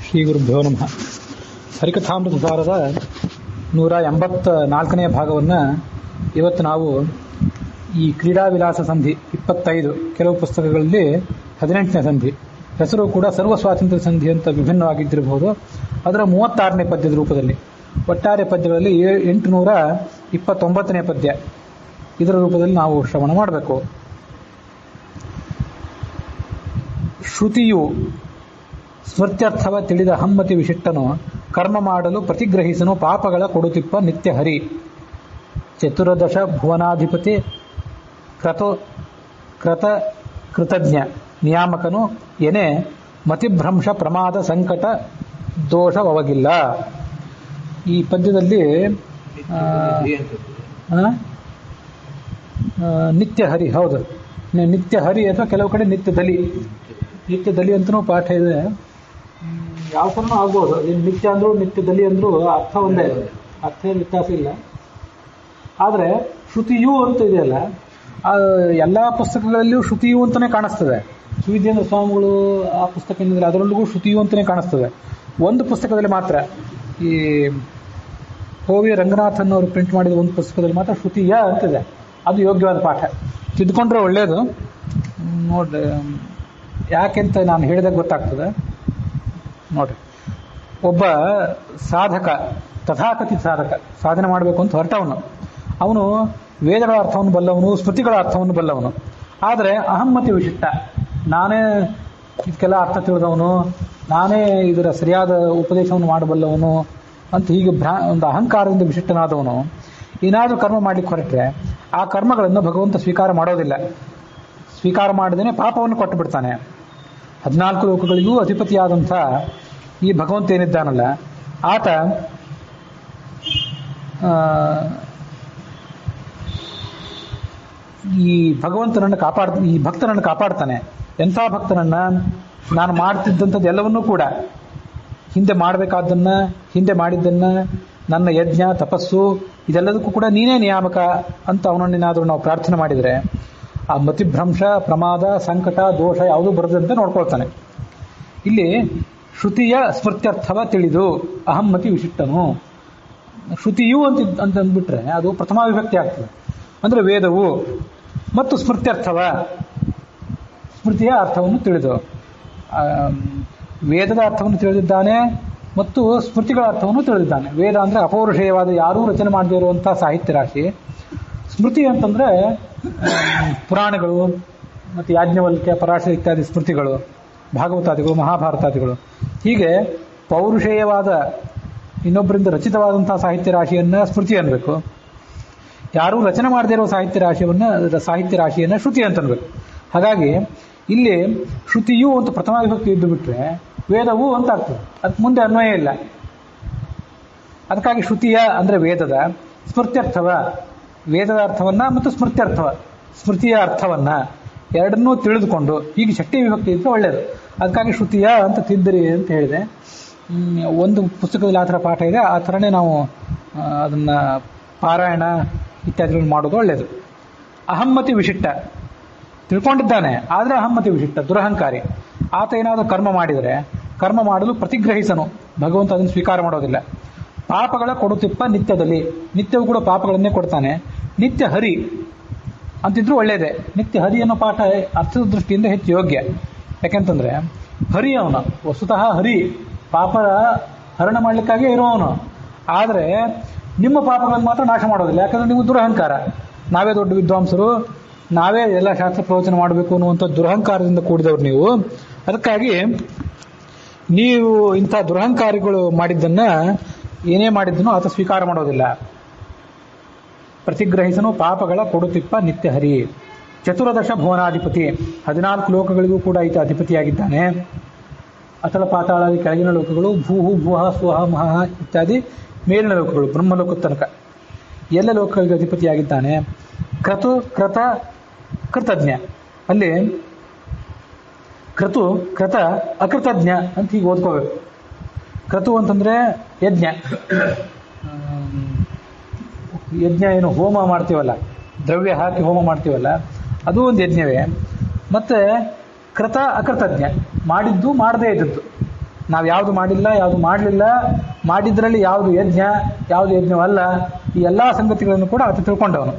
ಶ್ರೀ ಗುರುಭ್ಯೋ ನಮಃ. ಹರಿಕಥಾಮೃತಸಾರದ 184ನೇ ಭಾಗವನ್ನು ಇವತ್ತು ನಾವು ಈ ಕ್ರೀಡಾ ವಿಲಾಸ ಸಂಧಿ 25, ಕೆಲವು ಪುಸ್ತಕಗಳಲ್ಲಿ 18ನೇ ಸಂಧಿ, ಹೆಸರು ಕೂಡ ಸರ್ವ ಸ್ವಾತಂತ್ರ್ಯ ಸಂಧಿ ಅಂತ ವಿಭಿನ್ನವಾಗಿದ್ದಿರಬಹುದು. ಅದರ 36ನೇ ಪದ್ಯದ ರೂಪದಲ್ಲಿ, ಒಟ್ಟಾರೆ ಪದ್ಯಗಳಲ್ಲಿ 829ನೇ ಪದ್ಯ ಇದರ ರೂಪದಲ್ಲಿ ನಾವು ಶ್ರವಣ ಮಾಡಬೇಕು. ಶ್ರುತಿಯು ಸ್ಮೃತ್ಯರ್ಥವ ತಿಳಿದ ಹಮ್ಮತಿ ವಿಶಿಷ್ಟನು ಕರ್ಮ ಮಾಡಲು ಪ್ರತಿಗ್ರಹಿಸನು ಪಾಪಗಳ ಕೊಡುತಿಪ್ಪ ನಿತ್ಯ ಹರಿ. ಚತುರದಶ ಭುವನಾಧಿಪತಿ ಕೃತಜ್ಞ ನಿಯಾಮಕನು ಎನೆ ಮತಿಭ್ರಂಶ ಪ್ರಮಾದ ಸಂಕಟ ದೋಷವಗಿಲ್ಲ. ಈ ಪದ್ಯದಲ್ಲಿ ನಿತ್ಯ ಹರಿ, ಹೌದು, ನಿತ್ಯ ಹರಿ ಅಥವಾ ಕೆಲವು ಕಡೆ ನಿತ್ಯ ದಲಿ ಅಂತನೂ ಪಾಠ ಇದೆ. ಯಾವ ಥರನೂ ಆಗ್ಬೋದು. ನಿತ್ಯ ಅಂದ್ರು ನಿತ್ಯ ದಲಿ ಅಂದ್ರು ಅರ್ಥ ಒಂದೇ, ಅರ್ಥ ವ್ಯತ್ಯಾಸ ಇಲ್ಲ. ಆದರೆ ಶ್ರುತಿಯು ಅಂತ ಇದೆಯಲ್ಲ, ಎಲ್ಲ ಪುಸ್ತಕಗಳಲ್ಲಿಯೂ ಶ್ರುತಿಯು ಅಂತಲೇ ಕಾಣಿಸ್ತದೆ. ಸುವಿದ್ಯೇಂದ್ರ ಸ್ವಾಮಿಗಳು ಆ ಪುಸ್ತಕ ಏನಿದ್ರೆ ಅದರಲ್ಲಿಗೂ ಶ್ರುತಿಯು ಅಂತಲೇ ಕಾಣಿಸ್ತದೆ. ಒಂದು ಪುಸ್ತಕದಲ್ಲಿ ಮಾತ್ರ, ಈ ಹೋವಿ ರಂಗನಾಥನ್ ಅವರು ಪ್ರಿಂಟ್ ಮಾಡಿದ ಒಂದು ಪುಸ್ತಕದಲ್ಲಿ ಮಾತ್ರ ಶ್ರುತಿಯ ಅಂತಿದೆ. ಅದು ಯೋಗ್ಯವಾದ ಪಾಠ, ತಿದ್ದುಕೊಂಡ್ರೆ ಒಳ್ಳೆಯದು. ನೋಡ್ರಿ, ಯಾಕೆಂತ ನಾನು ಹೇಳಿದಾಗ ಗೊತ್ತಾಗ್ತದೆ. ನೋಡ್ರಿ, ಒಬ್ಬ ಸಾಧಕ, ತಥಾಕಥಿತ ಸಾಧಕ, ಸಾಧನೆ ಮಾಡಬೇಕು ಅಂತ ಹೊರಟವನು. ಅವನು ವೇದಗಳ ಅರ್ಥವನ್ನು ಬಲ್ಲವನು, ಸ್ಮೃತಿಗಳ ಅರ್ಥವನ್ನು ಬಲ್ಲವನು. ಆದರೆ ಅಹಮ್ಮತಿ ವಿಶಿಷ್ಟ, ನಾನೇ ಇದಕ್ಕೆಲ್ಲ ಅರ್ಥ ತಿಳಿದವನು, ನಾನೇ ಇದರ ಸರಿಯಾದ ಉಪದೇಶವನ್ನು ಮಾಡಬಲ್ಲವನು ಅಂತ ಹೀಗೆ ಒಂದು ಅಹಂಕಾರದಿಂದ ವಿಶಿಷ್ಟನಾದವನು ಏನಾದರೂ ಕರ್ಮ ಮಾಡಲಿಕ್ಕೆ ಹೊರಟ್ರೆ ಆ ಕರ್ಮಗಳನ್ನು ಭಗವಂತ ಸ್ವೀಕಾರ ಮಾಡೋದಿಲ್ಲ. ಸ್ವೀಕಾರ ಮಾಡದೇನೆ ಪಾಪವನ್ನು ಕೊಟ್ಟು ಬಿಡ್ತಾನೆ. 14 ಲೋಕಗಳಿಗೂ ಅಧಿಪತಿಯಾದಂಥ ಈ ಭಗವಂತ ಏನಿದ್ದಾನಲ್ಲ, ಆತ ಈ ಭಗವಂತನನ್ನು ಈ ಭಕ್ತನನ್ನು ಕಾಪಾಡ್ತಾನೆ. ಎಂಥ ಭಕ್ತನನ್ನ? ನಾನು ಮಾಡ್ತಿದ್ದಂಥದ್ದು ಎಲ್ಲವನ್ನೂ ಕೂಡ, ಹಿಂದೆ ಮಾಡಬೇಕಾದ್ದನ್ನ, ಹಿಂದೆ ಮಾಡಿದ್ದನ್ನ, ನನ್ನ ಯಜ್ಞ ತಪಸ್ಸು ಇದೆಲ್ಲದಕ್ಕೂ ಕೂಡ ನೀನೇ ನಿಯಾಮಕ ಅಂತ ಅವನನ್ನೇನಾದರೂ ನಾವು ಪ್ರಾರ್ಥನೆ ಮಾಡಿದರೆ ಆ ಮತಿಭ್ರಂಶ, ಪ್ರಮಾದ, ಸಂಕಟ, ದೋಷ ಯಾವುದೂ ಬರದಂತೆ ನೋಡ್ಕೊಳ್ತಾನೆ. ಇಲ್ಲಿ ಶ್ರುತಿಯ ಸ್ಮೃತ್ಯರ್ಥವ ತಿಳಿದು ಅಹಮ್ಮತಿ ವಿಶಿಷ್ಟನು. ಶ್ರುತಿಯು ಅಂತ ಅಂದ್ಬಿಟ್ರೆ ಅದು ಪ್ರಥಮ ವಿಭಕ್ತಿ ಆಗ್ತದೆ. ಅಂದರೆ ವೇದವು ಮತ್ತು ಸ್ಮೃತ್ಯರ್ಥವ, ಸ್ಮೃತಿಯ ಅರ್ಥವನ್ನು ತಿಳಿದು, ವೇದದ ಅರ್ಥವನ್ನು ತಿಳಿದಿದ್ದಾನೆ ಮತ್ತು ಸ್ಮೃತಿಗಳ ಅರ್ಥವನ್ನು ತಿಳಿದಿದ್ದಾನೆ. ವೇದ ಅಂದರೆ ಅಪೌರುಷೇಯವಾದ, ಯಾರೂ ರಚನೆ ಮಾಡದೇ ಇರುವಂಥ ಸಾಹಿತ್ಯ ರಾಶಿ. ಸ್ಮೃತಿ ಅಂತಂದರೆ ಪುರಾಣಗಳು ಮತ್ತು ಯಾಜ್ಞವಲ್ಕ್ಯ, ಪರಾಶರ ಇತ್ಯಾದಿ ಸ್ಮೃತಿಗಳು, ಭಾಗವತಾದಿಗಳು, ಮಹಾಭಾರತಾದಿಗಳು. ಹೀಗೆ ಪೌರುಷೇಯವಾದ, ಇನ್ನೊಬ್ಬರಿಂದ ರಚಿತವಾದಂಥ ಸಾಹಿತ್ಯ ರಾಶಿಯನ್ನು ಸ್ಮೃತಿ ಅನ್ಬೇಕು. ಯಾರೂ ರಚನೆ ಮಾಡದೇ ಇರುವ ಸಾಹಿತ್ಯ ರಾಶಿಯನ್ನು ಶ್ರುತಿ ಅಂತ ಅನ್ಬೇಕು. ಹಾಗಾಗಿ ಇಲ್ಲಿ ಶ್ರುತಿಯು ಅಂತ ಪ್ರಥಮ ವಿಭಕ್ತಿ ಇದ್ದು ಬಿಟ್ರೆ ವೇದವು ಅಂತ ಆಗ್ತದೆ. ಅದಕ್ಕೆ ಮುಂದೆ ಅನ್ವಯ ಇಲ್ಲ. ಅದಕ್ಕಾಗಿ ಶ್ರುತಿಯ ಅಂದರೆ ವೇದದ, ಸ್ಮೃತ್ಯರ್ಥವ ವೇದದ ಅರ್ಥವನ್ನ ಮತ್ತು ಸ್ಮೃತಿಯ ಅರ್ಥವನ್ನ ಎರಡನ್ನೂ ತಿಳಿದುಕೊಂಡು ಹೀಗೆ ಷಷ್ಠಿ ವಿಭಕ್ತಿ ಇದ್ರೆ ಒಳ್ಳೆಯದು. ಅದಕ್ಕಾಗಿ ಶ್ರುತಿಯ ಅಂತ ತಿದ್ದಿರಿ ಅಂತ ಹೇಳಿದೆ. ಒಂದು ಪುಸ್ತಕದಲ್ಲಿ ಆ ಥರ ಪಾಠ ಇದೆ. ಆ ಥರನೇ ನಾವು ಅದನ್ನು ಪಾರಾಯಣ ಇತ್ಯಾದಿಗಳನ್ನು ಮಾಡೋದು ಒಳ್ಳೆಯದು. ಅಹಮ್ಮತಿ ವಿಶಿಷ್ಟ, ತಿಳ್ಕೊಂಡಿದ್ದಾನೆ ಆದರೆ ಅಹಮ್ಮತಿ ವಿಶಿಷ್ಟ, ದುರಹಂಕಾರಿ. ಆತ ಏನಾದರೂ ಕರ್ಮ ಮಾಡಿದರೆ ಕರ್ಮ ಮಾಡಲು ಪ್ರತಿಗ್ರಹಿಸನು, ಭಗವಂತ ಅದನ್ನು ಸ್ವೀಕಾರ ಮಾಡೋದಿಲ್ಲ. ಪಾಪಗಳ ಕೊಡುತಿಪ್ಪ ನಿತ್ಯದಲ್ಲಿ, ನಿತ್ಯವೂ ಕೂಡ ಪಾಪಗಳನ್ನೇ ಕೊಡ್ತಾನೆ. ನಿತ್ಯ ಹರಿ ಅಂತಿದ್ರು ಒಳ್ಳೆಯದೇ. ನಿತ್ಯ ಹರಿ ಅನ್ನೋ ಪಾಠ ಅರ್ಥದ ದೃಷ್ಟಿಯಿಂದ ಹೆಚ್ಚು ಯೋಗ್ಯ. ಯಾಕೆಂತಂದ್ರೆ ಹರಿ ಅವನು, ವಸ್ತುತಃ ಹರಿ, ಪಾಪ ಹರಣ ಮಾಡಲಿಕ್ಕಾಗೇ ಇರುವವನು. ಆದರೆ ನಿಮ್ಮ ಪಾಪಗಳನ್ನು ಮಾತ್ರ ನಾಶ ಮಾಡೋದಿಲ್ಲ. ಯಾಕಂದ್ರೆ ನೀವು ದುರಹಂಕಾರ, ನಾವೇ ದೊಡ್ಡ ವಿದ್ವಾಂಸರು, ನಾವೇ ಎಲ್ಲ ಶಾಸ್ತ್ರ ಪ್ರವಚನ ಮಾಡಬೇಕು ಅನ್ನುವಂಥ ದುರಹಂಕಾರದಿಂದ ಕೂಡಿದವರು ನೀವು. ಅದಕ್ಕಾಗಿ ನೀವು ಇಂಥ ದುರಹಂಕಾರಿಗಳು ಮಾಡಿದ್ದನ್ನ, ಏನೇ ಮಾಡಿದ್ದನೋ ಆತ ಸ್ವೀಕಾರ ಮಾಡೋದಿಲ್ಲ. ಪ್ರತಿಗ್ರಹಿಸನು ಪಾಪಗಳ ಕೊಡುತಿಪ್ಪ ನಿತ್ಯ ಹರಿ. ಚತುರದಶ ಭುವನಾಧಿಪತಿ, 14 ಲೋಕಗಳಿಗೂ ಕೂಡ ಈತ ಅಧಿಪತಿಯಾಗಿದ್ದಾನೆ. ಅತಳ ಪಾತಾಳಾದಿ ಕೆಳಗಿನ ಲೋಕಗಳು, ಭೂಹು ಭೂಹ ಸ್ವಹ ಮಹಃ ಇತ್ಯಾದಿ ಮೇಲಿನ ಲೋಕಗಳು, ಬ್ರಹ್ಮಲೋಕದ ತನಕ ಎಲ್ಲ ಲೋಕಗಳಿಗೆ ಅಧಿಪತಿಯಾಗಿದ್ದಾನೆ. ಕೃತಜ್ಞ, ಅಲ್ಲಿ ಕೃತ ಅಕೃತಜ್ಞ ಅಂತ ಹೀಗೆ ಓದ್ಕೋಬೇಕು. ಕ್ರತು ಅಂತಂದ್ರೆ ಯಜ್ಞ, ಏನು ಹೋಮ ಮಾಡ್ತೀವಲ್ಲ, ದ್ರವ್ಯ ಹಾಕಿ ಹೋಮ ಮಾಡ್ತೀವಲ್ಲ, ಅದು ಒಂದು ಯಜ್ಞವೇ. ಮತ್ತೆ ಕೃತ ಅಕೃತಜ್ಞ, ಮಾಡಿದ್ದು ಮಾಡದೇ ಇದ್ದದ್ದು. ನಾವು ಯಾವುದು ಮಾಡಿಲ್ಲ, ಯಾವುದು ಮಾಡಲಿಲ್ಲ, ಮಾಡಿದ್ರಲ್ಲಿ ಯಾವುದು ಯಜ್ಞ, ಯಾವುದು ಯಜ್ಞವಲ್ಲ, ಈ ಎಲ್ಲ ಸಂಗತಿಗಳನ್ನು ಕೂಡ ಆತ ತಿಳ್ಕೊಂಡವನು.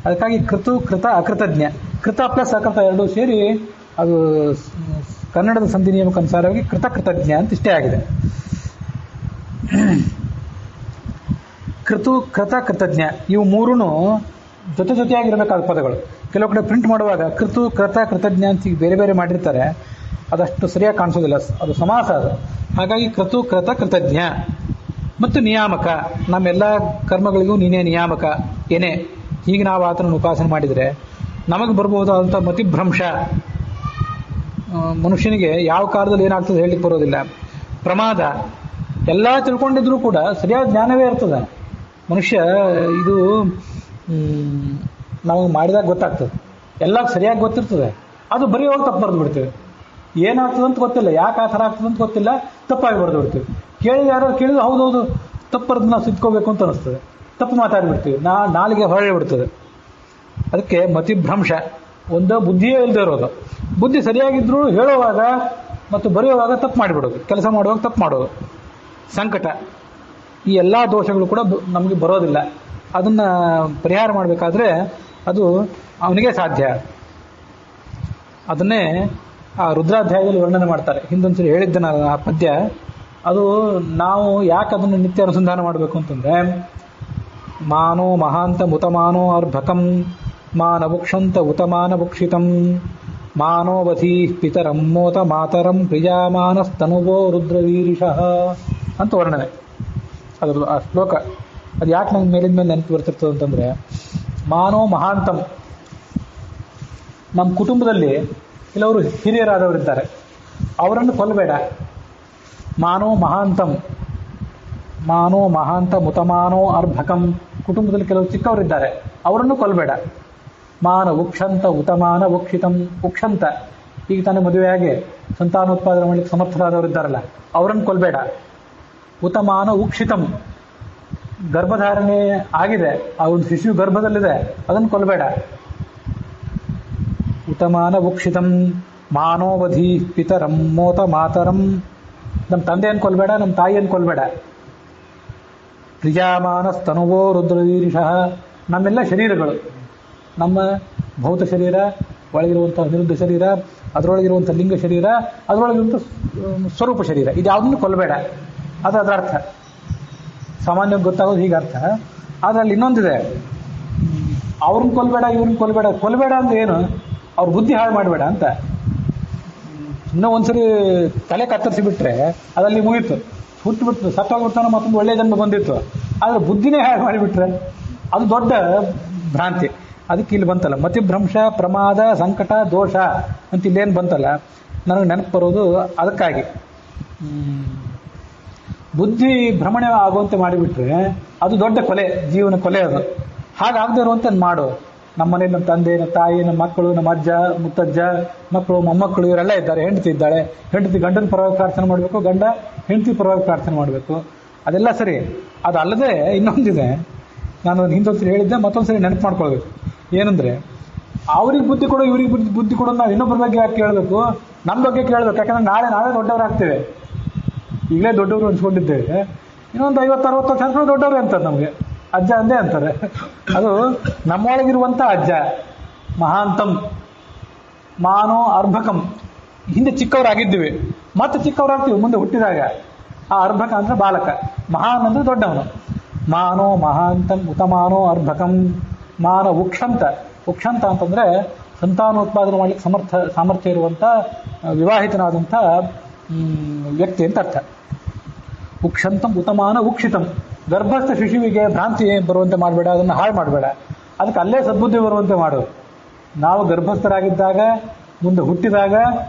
ಅದಕ್ಕಾಗಿ ಕೃತ ಅಕೃತಜ್ಞ, ಕೃತ ಪ್ಲಸ್ ಅಕೃತ ಎರಡೂ ಸೇರಿ ಅದು ಕನ್ನಡದ ಸಂಧಿ ನಿಯಮಕ್ಕನುಸಾರವಾಗಿ ಕೃತಜ್ಞ ಅಂತ ಇಷ್ಟೇ ಆಗಿದೆ. ಕೃತಜ್ಞ ಇವು ಮೂರೂ ಜೊತೆಯಾಗಿರಬೇಕಾದ ಪದಗಳು. ಕೆಲವು ಕಡೆ ಪ್ರಿಂಟ್ ಮಾಡುವಾಗ ಕೃತಜ್ಞ ಅಂತ ಬೇರೆ ಬೇರೆ ಮಾಡಿರ್ತಾರೆ, ಅದಷ್ಟು ಸರಿಯಾಗಿ ಕಾಣಿಸೋದಿಲ್ಲ, ಅದು ಸಮಾಸ ಅದು. ಹಾಗಾಗಿ ಕೃತಜ್ಞ. ಮತ್ತು ನಿಯಾಮಕ, ನಮ್ಮೆಲ್ಲ ಕರ್ಮಗಳಿಗೂ ನೀನೇ ನಿಯಾಮಕ ಏನೇ. ಹೀಗೆ ನಾವು ಆತನನ್ನು ಉಪಾಸನೆ ಮಾಡಿದರೆ ನಮಗೆ ಬರಬಹುದಾದಂಥ ಮತಿಭ್ರಂಶ, ಮನುಷ್ಯನಿಗೆ ಯಾವ ಕಾಲದಲ್ಲಿ ಏನಾಗ್ತದೆ ಹೇಳಲಿಕ್ಕೆ ಬರೋದಿಲ್ಲ. ಪ್ರಮಾದ, ಎಲ್ಲ ತಿಳ್ಕೊಂಡಿದ್ರೂ ಕೂಡ ಸರಿಯಾದ ಜ್ಞಾನವೇ ಇರ್ತದೆ. ಮನುಷ್ಯ ಇದು ನಾವು ಮಾಡಿದಾಗ ಗೊತ್ತಾಗ್ತದೆ, ಎಲ್ಲ ಸರಿಯಾಗಿ ಗೊತ್ತಿರ್ತದೆ, ಅದು ಬರೀ ಹೋಗಿ ತಪ್ಪು ಬರೆದು ಬಿಡ್ತೇವೆ. ಏನಾಗ್ತದೆ ಅಂತ ಗೊತ್ತಿಲ್ಲ, ಯಾಕೆ ಆ ಥರ ಆಗ್ತದೆ ಅಂತ ಗೊತ್ತಿಲ್ಲ, ತಪ್ಪಾಗಿ ಬರೆದು ಬಿಡ್ತೀವಿ. ಯಾರು ಕೇಳಿದ್ರು ಹೌದೌದು ತಪ್ಪು ಬರೆದು ನಾವು ಸಿದ್ಕೋಬೇಕು ಅಂತ ಅನಿಸ್ತದೆ, ತಪ್ಪು ಮಾತಾಡಿಬಿಡ್ತೀವಿ, ನಾಲಿಗೆ ಹೊರಳಿ ಬಿಡ್ತದೆ. ಅದಕ್ಕೆ ಮತಿಭ್ರಂಶ, ಒಂದು ಬುದ್ಧಿಯೇ ಇಲ್ಲದೆ ಇರೋದು. ಬುದ್ಧಿ ಸರಿಯಾಗಿದ್ರೂ ಹೇಳುವಾಗ ಮತ್ತು ಬರೆಯುವಾಗ ತಪ್ಪು ಮಾಡಿಬಿಡೋದು, ಕೆಲಸ ಮಾಡುವಾಗ ತಪ್ಪು ಮಾಡೋದು. ಸಂಕಟ, ಈ ಎಲ್ಲ ದೋಷಗಳು ಕೂಡ ನಮಗೆ ಬರೋದಿಲ್ಲ. ಅದನ್ನು ಪರಿಹಾರ ಮಾಡಬೇಕಾದ್ರೆ ಅದು ಅವನಿಗೆ ಸಾಧ್ಯ. ಅದನ್ನೇ ಆ ರುದ್ರಾಧ್ಯಾಯದಲ್ಲಿ ವರ್ಣನೆ ಮಾಡ್ತಾರೆ. ಹಿಂದೊಂದ್ಸರಿ ಹೇಳಿದ್ದೆ ನಾನು ಆ ಪದ್ಯ. ಅದು ನಾವು ಯಾಕೆ ಅದನ್ನು ನಿತ್ಯ ಅನುಸಂಧಾನ ಮಾಡಬೇಕು ಅಂತಂದರೆ, ಮಾನೋ ಮಹಾಂತ ಮುತಮಾನೋ ಅರ್ಭಕಂ ಮಾನಭುಕ್ಷಂತ ಉತಮಾನ ಭುಕ್ಷಿತಂ ಮಾನೋವಧಿ ಪಿತರಂ ಮೋತ ಮಾತರಂ ಪ್ರಿಯಾಮಾನಸ್ತನುವೋ ರುದ್ರವೀರಿಷಃ ಅಂತ ವರ್ಣನೆ. ಅದ್ರ ಆ ಶ್ಲೋಕ ಅದು ಯಾಕೆ ನಂಗೆ ಮೇಲಿನ ಮೇಲೆ ನೆನಪು ಬರ್ತಿರ್ತದೆ ಅಂತಂದರೆ, ಮಾನೋ ಮಹಾಂತಂ, ನಮ್ಮ ಕುಟುಂಬದಲ್ಲಿ ಕೆಲವರು ಹಿರಿಯರಾದವರಿದ್ದಾರೆ, ಅವರನ್ನು ಕೊಲ್ಲಬೇಡ. ಮಾನೋ ಮಹಾಂತಂ, ಮಾನೋ ಮಹಾಂತ ಮುತಮಾನೋ ಅರ್ಭಕಂ, ಕುಟುಂಬದಲ್ಲಿ ಕೆಲವರು ಚಿಕ್ಕವರಿದ್ದಾರೆ, ಅವರನ್ನು ಕೊಲ್ಲಬೇಡ. ಮಾನ ಉಕ್ಷಂತ ಉತಮಾನ ಉಕ್ಷಿತಂ, ಉಕ್ಷಂತ ಈಗ ತಾನೇ ಮದುವೆಯಾಗಿ ಸಂತಾನೋತ್ಪಾದನೆ ಮಾಡಲಿಕ್ಕೆ ಸಮರ್ಥರಾದವರಿದ್ದಾರಲ್ಲ, ಅವರನ್ನು ಕೊಲ್ಲಬೇಡ. ಉತಮಾನ ಉಕ್ಷಿತಂ, ಗರ್ಭಧಾರಣೆ ಆಗಿದೆ, ಆ ಒಂದು ಶಿಶು ಗರ್ಭದಲ್ಲಿದೆ, ಅದನ್ನು ಕೊಲ್ಲಬೇಡ. ಉತಮಾನ ಉಕ್ಷಿತಂ ಮಾನೋವಧಿ ಪಿತರಂ ಮೋತ ಮಾತರಂ, ನಮ್ಮ ತಂದೆಯನ್ನು ಕೊಲ್ಲಬೇಡ, ನಮ್ಮ ತಾಯಿಯನ್ನು ಕೊಲ್ಲಬೇಡ. ಪ್ರಿಯಾಮಾನಸ್ತನುವೋ ರುದ್ರವೀರಿಷಃ, ನಮ್ಮೆಲ್ಲ ಶರೀರಗಳು, ನಮ್ಮ ಭೌತ ಶರೀರ, ಒಳಗಿರುವಂಥ ಅನಿರುದ್ಧ ಶರೀರ, ಅದರೊಳಗಿರುವಂಥ ಲಿಂಗ ಶರೀರ, ಅದರೊಳಗಿರುವಂಥ ಸ್ವರೂಪ ಶರೀರ, ಇದು ಯಾವುದನ್ನು ಕೊಲ್ಲಬೇಡ. ಅದು ಅದರ ಅರ್ಥ. ಸಾಮಾನ್ಯವಾಗಿ ಗೊತ್ತಾಗೋದು ಹೀಗೆ ಅರ್ಥ. ಆದರೆ ಅಲ್ಲಿ ಇನ್ನೊಂದಿದೆ, ಅವ್ರನ್ನ ಕೊಲ್ಲಬೇಡ, ಇವ್ರನ್ನ ಕೊಲ್ಲಬೇಡ. ಕೊಲ್ಲಬೇಡ ಅಂದ್ರೆ ಏನು? ಅವ್ರ ಬುದ್ಧಿ ಹಾಳು ಮಾಡಬೇಡ ಅಂತ. ಇನ್ನೂ ಒಂದ್ಸರಿ ತಲೆ ಕತ್ತರಿಸಿಬಿಟ್ರೆ ಅದಲ್ಲಿ ಮುಗೀತು, ಹುಟ್ಟುಬಿಟ್ಟು ಸತ್ತೋಗ್ಬಿಡ್ತಾನೆ, ಮತ್ತೊಂದು ಒಳ್ಳೆಯ ಜನ್ಮ ಬಂದಿತ್ತು. ಆದರೆ ಬುದ್ಧಿನೇ ಹಾಳು ಮಾಡಿಬಿಟ್ರೆ ಅದು ದೊಡ್ಡ ಭ್ರಾಂತಿ. ಅದಕ್ಕೆ ಇಲ್ಲಿ ಬಂತಲ್ಲ ಮತಿಭ್ರಂಶ, ಪ್ರಮಾದ, ಸಂಕಟ, ದೋಷ ಅಂತ ಇಲ್ಲೇನು ಬಂತಲ್ಲ, ನನಗೆ ನೆನಪು ಬರೋದು ಅದಕ್ಕಾಗಿ. ಬುದ್ಧಿ ಭ್ರಮಣೆ ಆಗುವಂತೆ ಮಾಡಿಬಿಟ್ರೆ ಅದು ದೊಡ್ಡ ಕೊಲೆ, ಜೀವನ ಕೊಲೆ. ಅದು ಹಾಗಾಗದೇ ಇರುವಂತೆ ಮಾಡು. ನಮ್ಮ ಮನೇಲಿ ನಮ್ಮ ತಂದೆ, ನಮ್ಮ ತಾಯಿ, ನಮ್ಮ ಮಕ್ಕಳು, ನಮ್ಮ ಅಜ್ಜ ಮುತ್ತಜ್ಜ, ಮಕ್ಕಳು, ಮೊಮ್ಮಕ್ಕಳು ಇವರೆಲ್ಲ ಇದ್ದಾರೆ. ಹೆಂಡತಿ ಇದ್ದಾಳೆ, ಹೆಂಡತಿ ಗಂಡನ ಪರವಾಗಿ ಪ್ರಾರ್ಥನೆ ಮಾಡಬೇಕು, ಗಂಡ ಹೆಂಡತಿ ಪರವಾಗಿ ಪ್ರಾರ್ಥನೆ ಮಾಡಬೇಕು. ಅದೆಲ್ಲ ಸರಿ. ಅದು ಅಲ್ಲದೆ ಇನ್ನೊಂದಿದೆ, ನಾನು ಹಿಂದೊಂದ್ಸರಿ ಹೇಳಿದ್ದೆ, ಮತ್ತೊಂದ್ಸರಿ ನೆನಪು ಮಾಡ್ಕೊಳ್ಬೇಕು. ಏನಂದರೆ, ಅವ್ರಿಗೆ ಬುದ್ಧಿ ಕೊಡೋ, ಇವ್ರಿಗೆ ಬುದ್ಧಿ ಕೊಡೋದು ನಾವು ಇನ್ನೊಬ್ಬರ ಬಗ್ಗೆ ಯಾಕೆ ಕೇಳಬೇಕು? ನಮ್ಮ ಬಗ್ಗೆ ಕೇಳಬೇಕು. ಯಾಕಂದ್ರೆ ನಾಳೆ ನಾವೇ ದೊಡ್ಡವರಾಗ್ತೇವೆ. ಈಗಲೇ ದೊಡ್ಡವರು ಅನ್ಸ್ಕೊಂಡಿದ್ದೇವೆ, ಇನ್ನೊಂದು 50-60 ವರ್ಷ ಅನ್ಸ್ಕೊಂಡು ದೊಡ್ಡವ್ರೆ ಅಂತಾರೆ, ನಮಗೆ ಅಜ್ಜ ಅಂದೇ ಅಂತಾರೆ. ಅದು ನಮ್ಮೊಳಗಿರುವಂಥ ಅಜ್ಜ. ಮಹಾಂತಂ ಮಾನೋ ಅರ್ಭಕಂ, ಹಿಂದೆ ಚಿಕ್ಕವರಾಗಿದ್ದೀವಿ, ಮತ್ತೆ ಚಿಕ್ಕವರಾಗ್ತೀವಿ ಮುಂದೆ ಹುಟ್ಟಿದಾಗ. ಆ ಅರ್ಭಕ ಅಂದರೆ ಬಾಲಕ, ಮಹಾನ್ ಅಂದರೆ ದೊಡ್ಡವನು. ಮಾನೋ ಮಹಾಂತಂ ಉತಮಾನೋ ಅರ್ಭಕಂ ಮಾನ ಉಕ್ಷಂತ. ಉಕ್ಷಂತ ಅಂತಂದರೆ ಸಂತಾನೋತ್ಪಾದನೆ ಮಾಡಲಿಕ್ಕೆ ಸಾಮರ್ಥ್ಯ ಇರುವಂಥ ವಿವಾಹಿತನಾದಂಥ ವ್ಯಕ್ತಿ ಅಂತ ಅರ್ಥ. ಉಕ್ಷಂತಂ ಉತಮಾನ ಉಕ್ಷಿತಂ, ಗರ್ಭಸ್ಥ ಶಿಶುವಿಗೆ ಭ್ರಾಂತಿ ಬರುವಂತೆ ಮಾಡಬೇಡ, ಅದನ್ನು ಹಾಳು ಮಾಡಬೇಡ. ಅದಕ್ಕೆ ಅಲ್ಲೇ ಸದ್ಬುದ್ಧಿ ಬರುವಂತೆ ಮಾಡು. ನಾವು ಗರ್ಭಸ್ಥರಾಗಿದ್ದಾಗ, ಮುಂದೆ ಹುಟ್ಟಿದಾಗ,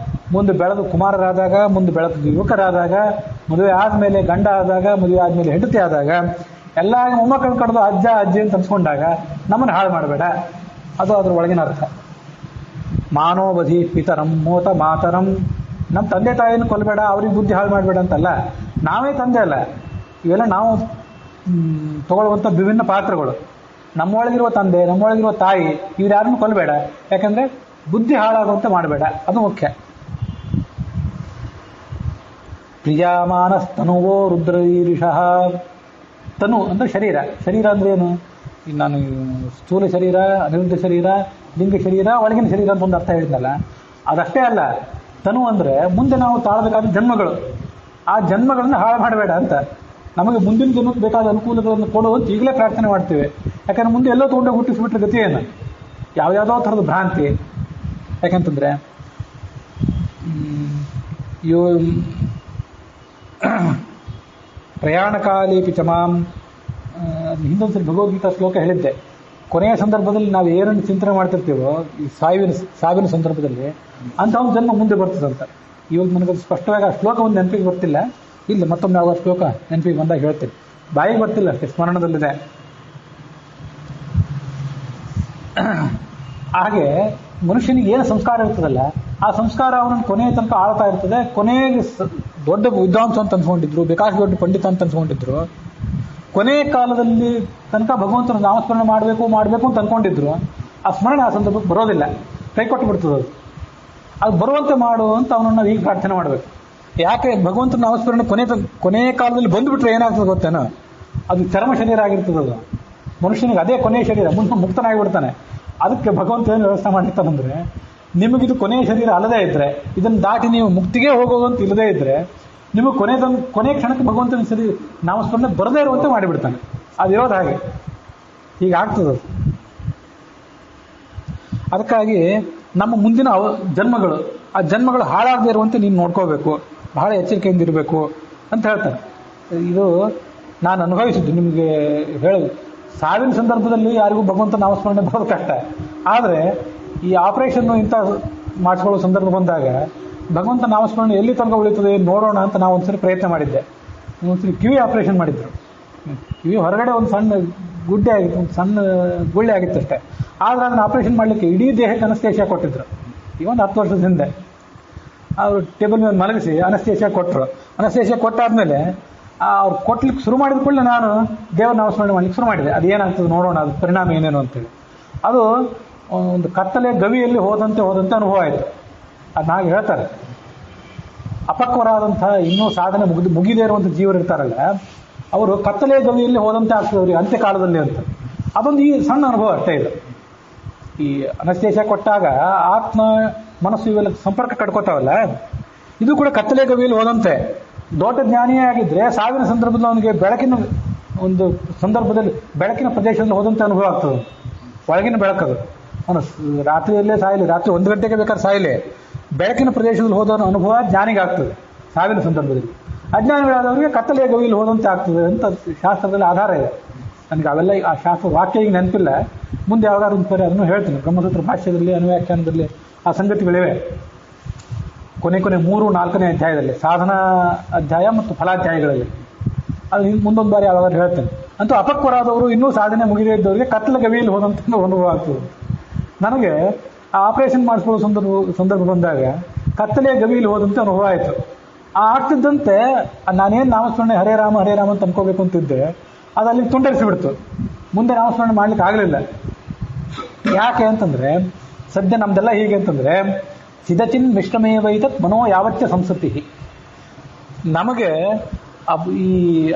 ಮುಂದೆ ಬೆಳೆದು ಕುಮಾರರಾದಾಗ, ಮುಂದೆ ಬೆಳೆದು ಯುವಕರಾದಾಗ, ಮದುವೆ ಆದಮೇಲೆ ಗಂಡ ಆದಾಗ, ಮದುವೆ ಆದಮೇಲೆ ಹೆಂಡತಿ ಆದಾಗ, ಎಲ್ಲ ಮೊಮ್ಮಕ್ಕಳನ್ನು ಕಡ್ದು ಅಜ್ಜ ಅಜ್ಜಿ ಅಂತ ಅನ್ಸ್ಕೊಂಡಾಗ ನಮ್ಮನ್ನು ಹಾಳು ಮಾಡಬೇಡ. ಅದು ಅದ್ರ ಒಳಗಿನ ಅರ್ಥ. ಮಾನೋವಧಿ ಪಿತರಂ ಮೋತ ಮಾತರಂ, ನಮ್ಮ ತಂದೆ ತಾಯಿಯನ್ನು ಕೊಲ್ಲಬೇಡ, ಅವ್ರಿಗೆ ಬುದ್ಧಿ ಹಾಳು ಮಾಡಬೇಡ ಅಂತಲ್ಲ. ನಾವೇ ತಂದೆ ಅಲ್ಲ, ಇವೆಲ್ಲ ನಾವು ತಗೊಳ್ಳುವಂಥ ವಿಭಿನ್ನ ಪಾತ್ರಗಳು. ನಮ್ಮೊಳಗಿರುವ ತಂದೆ, ನಮ್ಮೊಳಗಿರುವ ತಾಯಿ, ಇವ್ರು ಯಾರನ್ನು ಕೊಲ್ಲಬೇಡ. ಯಾಕಂದರೆ ಬುದ್ಧಿ ಹಾಳಾಗುವಂತೆ ಮಾಡಬೇಡ, ಅದು ಮುಖ್ಯ. ಕ್ರಿಯಾಮಾನಸ್ತನುವೋ ರುದ್ರೈರಿಷಃ. ತನು ಅಂದರೆ ಶರೀರ. ಶರೀರ ಅಂದ್ರೆ ಏನು? ನಾನು ಸ್ಥೂಲ ಶರೀರ, ಅನಿರುದ್ಧ ಶರೀರ, ಲಿಂಗ ಶರೀರ, ಒಳಗಿನ ಶರೀರ ಅಂತ ಒಂದು ಅರ್ಥ ಹೇಳಿದ್ನಲ್ಲ, ಅದಷ್ಟೇ ಅಲ್ಲ. ತನು ಅಂದರೆ ಮುಂದೆ ನಾವು ತಾಳಬೇಕಾದ ಜನ್ಮಗಳು. ಆ ಜನ್ಮಗಳನ್ನು ಹಾಳು ಮಾಡಬೇಡ ಅಂತ. ನಮಗೆ ಮುಂದಿನ ಜನ್ಮಕ್ಕೆ ಬೇಕಾದ ಅನುಕೂಲಗಳನ್ನು ಕೊಡು ಅಂತ ಈಗಲೇ ಪ್ರಾರ್ಥನೆ ಮಾಡ್ತೇವೆ. ಯಾಕಂದ್ರೆ ಮುಂದೆ ಎಲ್ಲೋ ತೊಗೊಂಡೋಗಿ ಹುಟ್ಟಿಸ್ಬಿಟ್ರೆ ಗತಿ ಏನು? ಯಾವುದ್ಯಾವುದೋ ಥರದ ಭ್ರಾಂತಿ. ಯಾಕಂತಂದರೆ ಪ್ರಯಾಣಕಾಲೇಪಿ ಚಮಾಂ, ಹಿಂದೊಂದ್ಸರಿ ಭಗವದ್ಗೀತಾ ಶ್ಲೋಕ ಹೇಳಿದ್ದೆ. ಕೊನೆಯ ಸಂದರ್ಭದಲ್ಲಿ ನಾವು ಏನನ್ನು ಚಿಂತನೆ ಮಾಡ್ತಿರ್ತೀವೋ, ಈ ಸಾವಿನ ಸಂದರ್ಭದಲ್ಲಿ ಅಂಥ ಒಂದು ಜನ್ಮ ಮುಂದೆ ಬರ್ತದಂತ. ಇವಾಗ ನನಗದು ಸ್ಪಷ್ಟವಾಗಿ ಆ ಶ್ಲೋಕ ಒಂದು ನೆನಪಿಗೆ ಬರ್ತಿಲ್ಲ. ಇಲ್ಲ, ಮತ್ತೊಮ್ಮೆ ಯಾವ ಶ್ಲೋಕ ನೆನಪಿಗೆ ಬಂದಾಗ ಹೇಳ್ತೀನಿ. ಬಾಯಿಗೆ ಬರ್ತಿಲ್ಲ ಅಷ್ಟೇ, ಸ್ಮರಣದಲ್ಲಿದೆ. ಹಾಗೆ ಮನುಷ್ಯನಿಗೆ ಏನು ಸಂಸ್ಕಾರ ಇರ್ತದಲ್ಲ, ಆ ಸಂಸ್ಕಾರ ಅವನನ್ನು ಕೊನೆಯ ತನಕ ಆಳ್ತಾ ಇರ್ತದೆ. ಕೊನೆಗೆ ದೊಡ್ಡ ವಿದ್ವಾಂಸ ಅಂತ ಅನ್ಸ್ಕೊಂಡಿದ್ರು, ಬೇಕಾಷ್ಟು ದೊಡ್ಡ ಪಂಡಿತ ಅಂತ ಅನ್ಸ್ಕೊಂಡಿದ್ರು. ಕೊನೆಯ ಕಾಲದಲ್ಲಿ ತನಕ ಭಗವಂತನ ನಾಮಸ್ಮರಣೆ ಮಾಡಬೇಕು ಅಂತ ಅನ್ಕೊಂಡಿದ್ರು. ಆ ಸ್ಮರಣೆ ಆ ಸಂದರ್ಭಕ್ಕೆ ಬರೋದಿಲ್ಲ, ಕೈ ಕೊಟ್ಟು ಬಿಡ್ತದೆ. ಅದು ಬರುವಂತೆ ಮಾಡು ಅಂತ ಅವನನ್ನು ಈಗ ಪ್ರಾರ್ಥನೆ ಮಾಡಬೇಕು. ಯಾಕೆ? ಭಗವಂತನ ನಾಮಸ್ಮರಣೆ ಕೊನೆಯ ಕಾಲದಲ್ಲಿ ಬಂದುಬಿಟ್ರೆ ಏನಾಗ್ತದೆ ಗೊತ್ತೇನೋ? ಅದು ಚರ್ಮ ಶರೀರ ಆಗಿರ್ತದೆ. ಅದು ಮನುಷ್ಯನಿಗೆ ಅದೇ ಕೊನೆಯ ಶರೀರ, ಮುಂದೆ ಮುಕ್ತನಾಗಿಬಿಡ್ತಾನೆ. ಅದಕ್ಕೆ ಭಗವಂತ ಏನು ವ್ಯವಸ್ಥೆ ಮಾಡಿರ್ತಾನಂದ್ರೆ, ನಿಮಗಿದು ಕೊನೆಯ ಶರೀರ ಅಲ್ಲದೇ ಇದ್ರೆ, ಇದನ್ನು ದಾಟಿ ನೀವು ಮುಕ್ತಿಗೆ ಹೋಗೋದಂತ ಇಲ್ಲದೇ ಇದ್ರೆ, ನಿಮಗೆ ಕೊನೆಯ ಕ್ಷಣಕ್ಕೆ ಭಗವಂತನ ಸರಿ ನಾಮಸ್ಮರಣೆ ಬರದೇ ಇರುವಂತೆ ಮಾಡಿಬಿಡ್ತಾನೆ. ಅದಿರೋದು ಹಾಗೆ, ಹೀಗಾಗ್ತದೆ. ಅದಕ್ಕಾಗಿ ನಮ್ಮ ಮುಂದಿನ ಜನ್ಮಗಳು, ಆ ಜನ್ಮಗಳು ಹಾಳಾಗದೇ ಇರುವಂತೆ ನೀನು ನೋಡ್ಕೋಬೇಕು, ಬಹಳ ಎಚ್ಚರಿಕೆಯಿಂದ ಇರಬೇಕು ಅಂತ ಹೇಳ್ತಾನೆ. ಇದು ನಾನು ಅನುಭವಿಸಿದ್ದು ನಿಮಗೆ ಹೇಳೋದು. ಸಾವಿನ ಸಂದರ್ಭದಲ್ಲಿ ಯಾರಿಗೂ ಭಗವಂತ ನಾಮಸ್ಮರಣೆ ಬರೋದು ಕಷ್ಟ. ಆದರೆ ಈ ಆಪರೇಷನ್ನು ಇಂಥ ಮಾಡಿಸ್ಕೊಳ್ಳೋ ಸಂದರ್ಭ ಬಂದಾಗ ಭಗವಂತ ನಾಮಸ್ಮರಣೆ ಎಲ್ಲಿ ತನಕ ಉಳಿತದೆ ನೋಡೋಣ ಅಂತ ನಾವು ಒಂದ್ಸರಿ ಪ್ರಯತ್ನ ಮಾಡಿದ್ದೆ. ಒಂದ್ಸರಿ ಕಿವಿ ಆಪರೇಷನ್ ಮಾಡಿದ್ರು. ಕಿವಿ ಹೊರಗಡೆ ಒಂದು ಸಣ್ಣ ಗುಡ್ಡೆ ಆಗಿತ್ತು, ಒಂದು ಸಣ್ಣ ಗುಳ್ಳೆ ಆಗಿತ್ತು ಅಷ್ಟೇ. ಆದರೆ ಅದನ್ನು ಆಪರೇಷನ್ ಮಾಡಲಿಕ್ಕೆ ಇಡೀ ದೇಹಕ್ಕೆ ಅನಸ್ತೇಷಿಯಾ ಕೊಟ್ಟಿದ್ರು. ಈ ಒಂದು 10 ವರ್ಷದ ಹಿಂದೆ ಅವರು ಟೇಬಲ್ ಮೇಲೆ ಮಲಗಿಸಿ ಅನಸ್ತೇಷಿಯಾ ಕೊಟ್ಟರು. ಅನಸ್ತೇಷಿಯಾ ಕೊಟ್ಟಾದ್ಮೇಲೆ ಅವ್ರು ಕೊಟ್ಲಿಕ್ಕೆ ಶುರು ಮಾಡಿದ ಕೂಡಲೇ ನಾನು ದೇವರ ನಾಮಸ್ಮರಣೆ ಮಾಡ್ಲಿಕ್ಕೆ ಶುರು ಮಾಡಿದೆ. ಅದು ಏನಾಗ್ತದೆ ನೋಡೋಣ, ಅದು ಪರಿಣಾಮ ಏನೇನು ಅಂತೇಳಿ. ಅದು ಒಂದು ಕತ್ತಲೆ ಗವಿಯಲ್ಲಿ ಹೋದಂತೆ ಅನುಭವ ಆಯಿತು. ಅದು ಹಾಗೆ ಹೇಳ್ತಾರೆ, ಅಪಕ್ವರಾದಂಥ ಇನ್ನೂ ಸಾಧನೆ ಮುಗಿದೇ ಇರುವಂಥ ಜೀವರು ಇರ್ತಾರಲ್ಲ, ಅವರು ಕತ್ತಲೆ ಗವಿಯಲ್ಲಿ ಹೋದಂತೆ ಆಗ್ತದೆ ಅವ್ರಿಗೆ ಅಂತ್ಯಕಾಲದಲ್ಲಿ ಅಂತ. ಅದೊಂದು ಈ ಸಣ್ಣ ಅನುಭವ ಅಷ್ಟೇ ಇದು. ಈ ಅನಸ್ತೇಷಿಯಾ ಕೊಟ್ಟಾಗ ಆತ್ಮ ಮನಸ್ಸು ಇವೆಲ್ಲ ಸಂಪರ್ಕ ಕಟ್ಕೋತಾವಲ್ಲ, ಇದು ಕೂಡ ಕತ್ತಲೆ ಗವಿಯಲ್ಲಿ ಹೋದಂತೆ. ದೊಡ್ಡ ಜ್ಞಾನಿಯೇ ಆಗಿದ್ರೆ ಸಾವಿನ ಸಂದರ್ಭದಲ್ಲಿ ಅವನಿಗೆ ಬೆಳಕಿನ ಒಂದು ಸಂದರ್ಭದಲ್ಲಿ ಬೆಳಕಿನ ಪ್ರದೇಶದಲ್ಲಿ ಹೋದಂತೆ ಅನುಭವ ಆಗ್ತದೆ. ಒಳಗಿನ ಬೆಳಕದು. ಅವನು ರಾತ್ರಿಯಲ್ಲೇ ಸಾಯಲಿ, ರಾತ್ರಿ 1 ಗಂಟೆಗೆ ಬೇಕಾದ್ರೆ ಸಾಯಲಿ, ಬೆಳಕಿನ ಪ್ರದೇಶದಲ್ಲಿ ಹೋದ ಅನುಭವ ಜ್ಞಾನಿಗೆ ಆಗ್ತದೆ ಸಾವಿನ ಸಂದರ್ಭದಲ್ಲಿ. ಅಜ್ಞಾನಿಗಳಾದವರಿಗೆ ಕತ್ತಲೆಯ ಗವಿಯಲ್ಲಿ ಹೋದಂತೆ ಆಗ್ತದೆ ಅಂತ ಶಾಸ್ತ್ರದಲ್ಲಿ ಆಧಾರ ಇದೆ. ನನಗೆ ಅವೆಲ್ಲ ಆ ಶಾಸ್ತ್ರ ವಾಕ್ಯ ಈಗ ನೆನಪಿಲ್ಲ, ಮುಂದೆ ಯಾವಾಗಾದ್ರು ಒಂದು ಸರಿ ಅದನ್ನು ಹೇಳ್ತೀನಿ. ಬ್ರಹ್ಮಸೂತ್ರ ಭಾಷ್ಯದಲ್ಲಿ, ಅನುವ್ಯಾಖ್ಯಾನದಲ್ಲಿ ಆ ಸಂಗತಿಗಳಿವೆ. ಕೊನೆ 3, 4ನೇ ಅಧ್ಯಾಯದಲ್ಲಿ, ಸಾಧನಾ ಅಧ್ಯಾಯ ಮತ್ತು ಫಲಾಧ್ಯಾಯಗಳಲ್ಲಿ ಅದು ಮುಂದೊಂದು ಬಾರಿ ಯಾವಾಗಾದ್ರೂ ಹೇಳ್ತೇನೆ. ಅಂತೂ ಅಪಕ್ವರಾದವರು ಇನ್ನೂ ಸಾಧನೆ ಮುಗಿದೇ ಇದ್ದವರಿಗೆ ಕತ್ತಲ ಗವಿಯಲ್ಲಿ ಹೋದಂತ ಅನುಭವ ಆಗ್ತದೆ. ನನಗೆ ಆ ಆಪರೇಷನ್ ಮಾಡಿಸ್ಕೊಳ್ಳೋ ಸಂದರ್ಭ ಬಂದಾಗ ಕತ್ತಲೆಯ ಗವಿಯಲ್ಲಿ ಹೋದಂತೆ ಅನುಭವ ಆಯಿತು. ಆಗ್ತಿದ್ದಂತೆ ನಾನೇನು ನಾಮಸ್ಮರಣೆ ಹರೇ ರಾಮ ಅಂತ ಅನ್ಕೋಬೇಕು ಅಂತಿದ್ದೆ, ಅದು ಅಲ್ಲಿ ತುಂಡರಿಸಿಬಿಡ್ತು. ಮುಂದೆ ನಾಮಸ್ಮರಣೆ ಮಾಡ್ಲಿಕ್ಕೆ ಆಗಲಿಲ್ಲ. ಯಾಕೆ ಅಂತಂದ್ರೆ, ಸದ್ಯ ನಮ್ದೆಲ್ಲ ಹೀಗೆ ಅಂತಂದ್ರೆ, ಸಿದಚಿನ್ ಮಿಶ್ರಮೇವೈತತ್ ಮನೋ ಯಾವಚ್ಚ ಸಂಸತಿ. ನಮಗೆ ಈ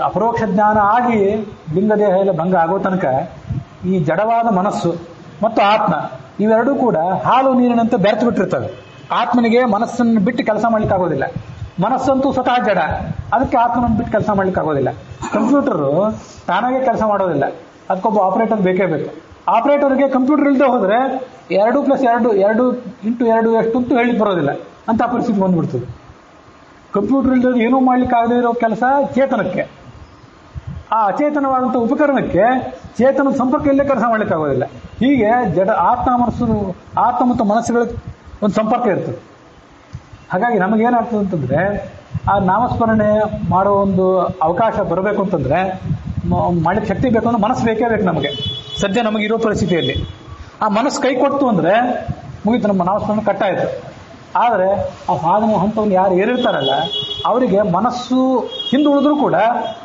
ಅಪರೋಕ್ಷ ಜ್ಞಾನ ಆಗಿ ಲಿಂಗದೇಹ ಎಲ್ಲ ಭಂಗ ಆಗೋ ತನಕ ಈ ಜಡವಾದ ಮನಸ್ಸು ಮತ್ತು ಆತ್ಮ ಇವೆರಡೂ ಕೂಡ ಹಾಲು ನೀರಿನಂತೆ ಬೆರೆತು ಬಿಟ್ಟಿರ್ತವೆ. ಆತ್ಮನಿಗೆ ಮನಸ್ಸನ್ನು ಬಿಟ್ಟು ಕೆಲಸ ಮಾಡ್ಲಿಕ್ಕೆ ಆಗೋದಿಲ್ಲ. ಮನಸ್ಸಂತೂ ಸ್ವತಃ ಜಡ, ಅದಕ್ಕೆ ಆತ್ಮನನ್ನು ಬಿಟ್ಟು ಕೆಲಸ ಮಾಡ್ಲಿಕ್ಕೆ ಆಗೋದಿಲ್ಲ. ಕಂಪ್ಯೂಟರು ತಾನಾಗೆ ಕೆಲಸ ಮಾಡೋದಿಲ್ಲ, ಅದಕ್ಕೊಬ್ಬ ಆಪರೇಟರ್ ಬೇಕೇ ಬೇಕು. ಆಪರೇಟರ್ಗೆ ಕಂಪ್ಯೂಟರ್ ಇಲ್ಲದೆ ಹೋದರೆ 2+2 2 ಎಷ್ಟು ಅಂತ ಹೇಳಿಕ್ಕೆ ಬರೋದಿಲ್ಲ ಅಂತ ಪರಿಸ್ಥಿತಿ ಬಂದ್ಬಿಡ್ತದೆ. ಕಂಪ್ಯೂಟರ್ ಇಲ್ಲದೆ ಏನೂ ಮಾಡ್ಲಿಕ್ಕೆ ಆಗದೇ ಇರೋ ಕೆಲಸ ಚೇತನಕ್ಕೆ, ಆ ಅಚೇತನವಾದಂಥ ಉಪಕರಣಕ್ಕೆ ಚೇತನದ ಸಂಪರ್ಕ ಇಲ್ಲೇ ಕೆಲಸ ಮಾಡ್ಲಿಕ್ಕೆ ಆಗೋದಿಲ್ಲ. ಹೀಗೆ ಆತ್ಮ ಮತ್ತು ಮನಸ್ಸುಗಳ ಒಂದು ಸಂಪರ್ಕ ಇರ್ತದೆ. ಹಾಗಾಗಿ ನಮಗೇನಾಗ್ತದೆ ಅಂತಂದ್ರೆ, ಆ ನಾಮಸ್ಮರಣೆ ಮಾಡೋ ಒಂದು ಅವಕಾಶ ಬರಬೇಕು ಅಂತಂದ್ರೆ, ಮಾಡ್ಲಿಕ್ಕೆ ಶಕ್ತಿ ಬೇಕು ಅಂದ್ರೆ ಮನಸ್ಸು ಬೇಕೇ ಬೇಕು ನಮಗೆ. ಸದ್ಯ ನಮಗಿರೋ ಪರಿಸ್ಥಿತಿಯಲ್ಲಿ ಆ ಮನಸ್ಸು ಕೈ ಕೊಡ್ತು ಅಂದ್ರೆ ಮುಗೀತು, ನಮ್ಮ ನಾಮಸ್ಮರಣೆ ಕಟ್ಟಾಯಿತು. ಆದರೆ ಆ ಸಾಧನೆ ಹಂತವನ್ನು ಯಾರು ಏರಿರ್ತಾರಲ್ಲ ಅವರಿಗೆ ಮನಸ್ಸು ಹಿಂದುಳಿದ್ರೂ ಕೂಡ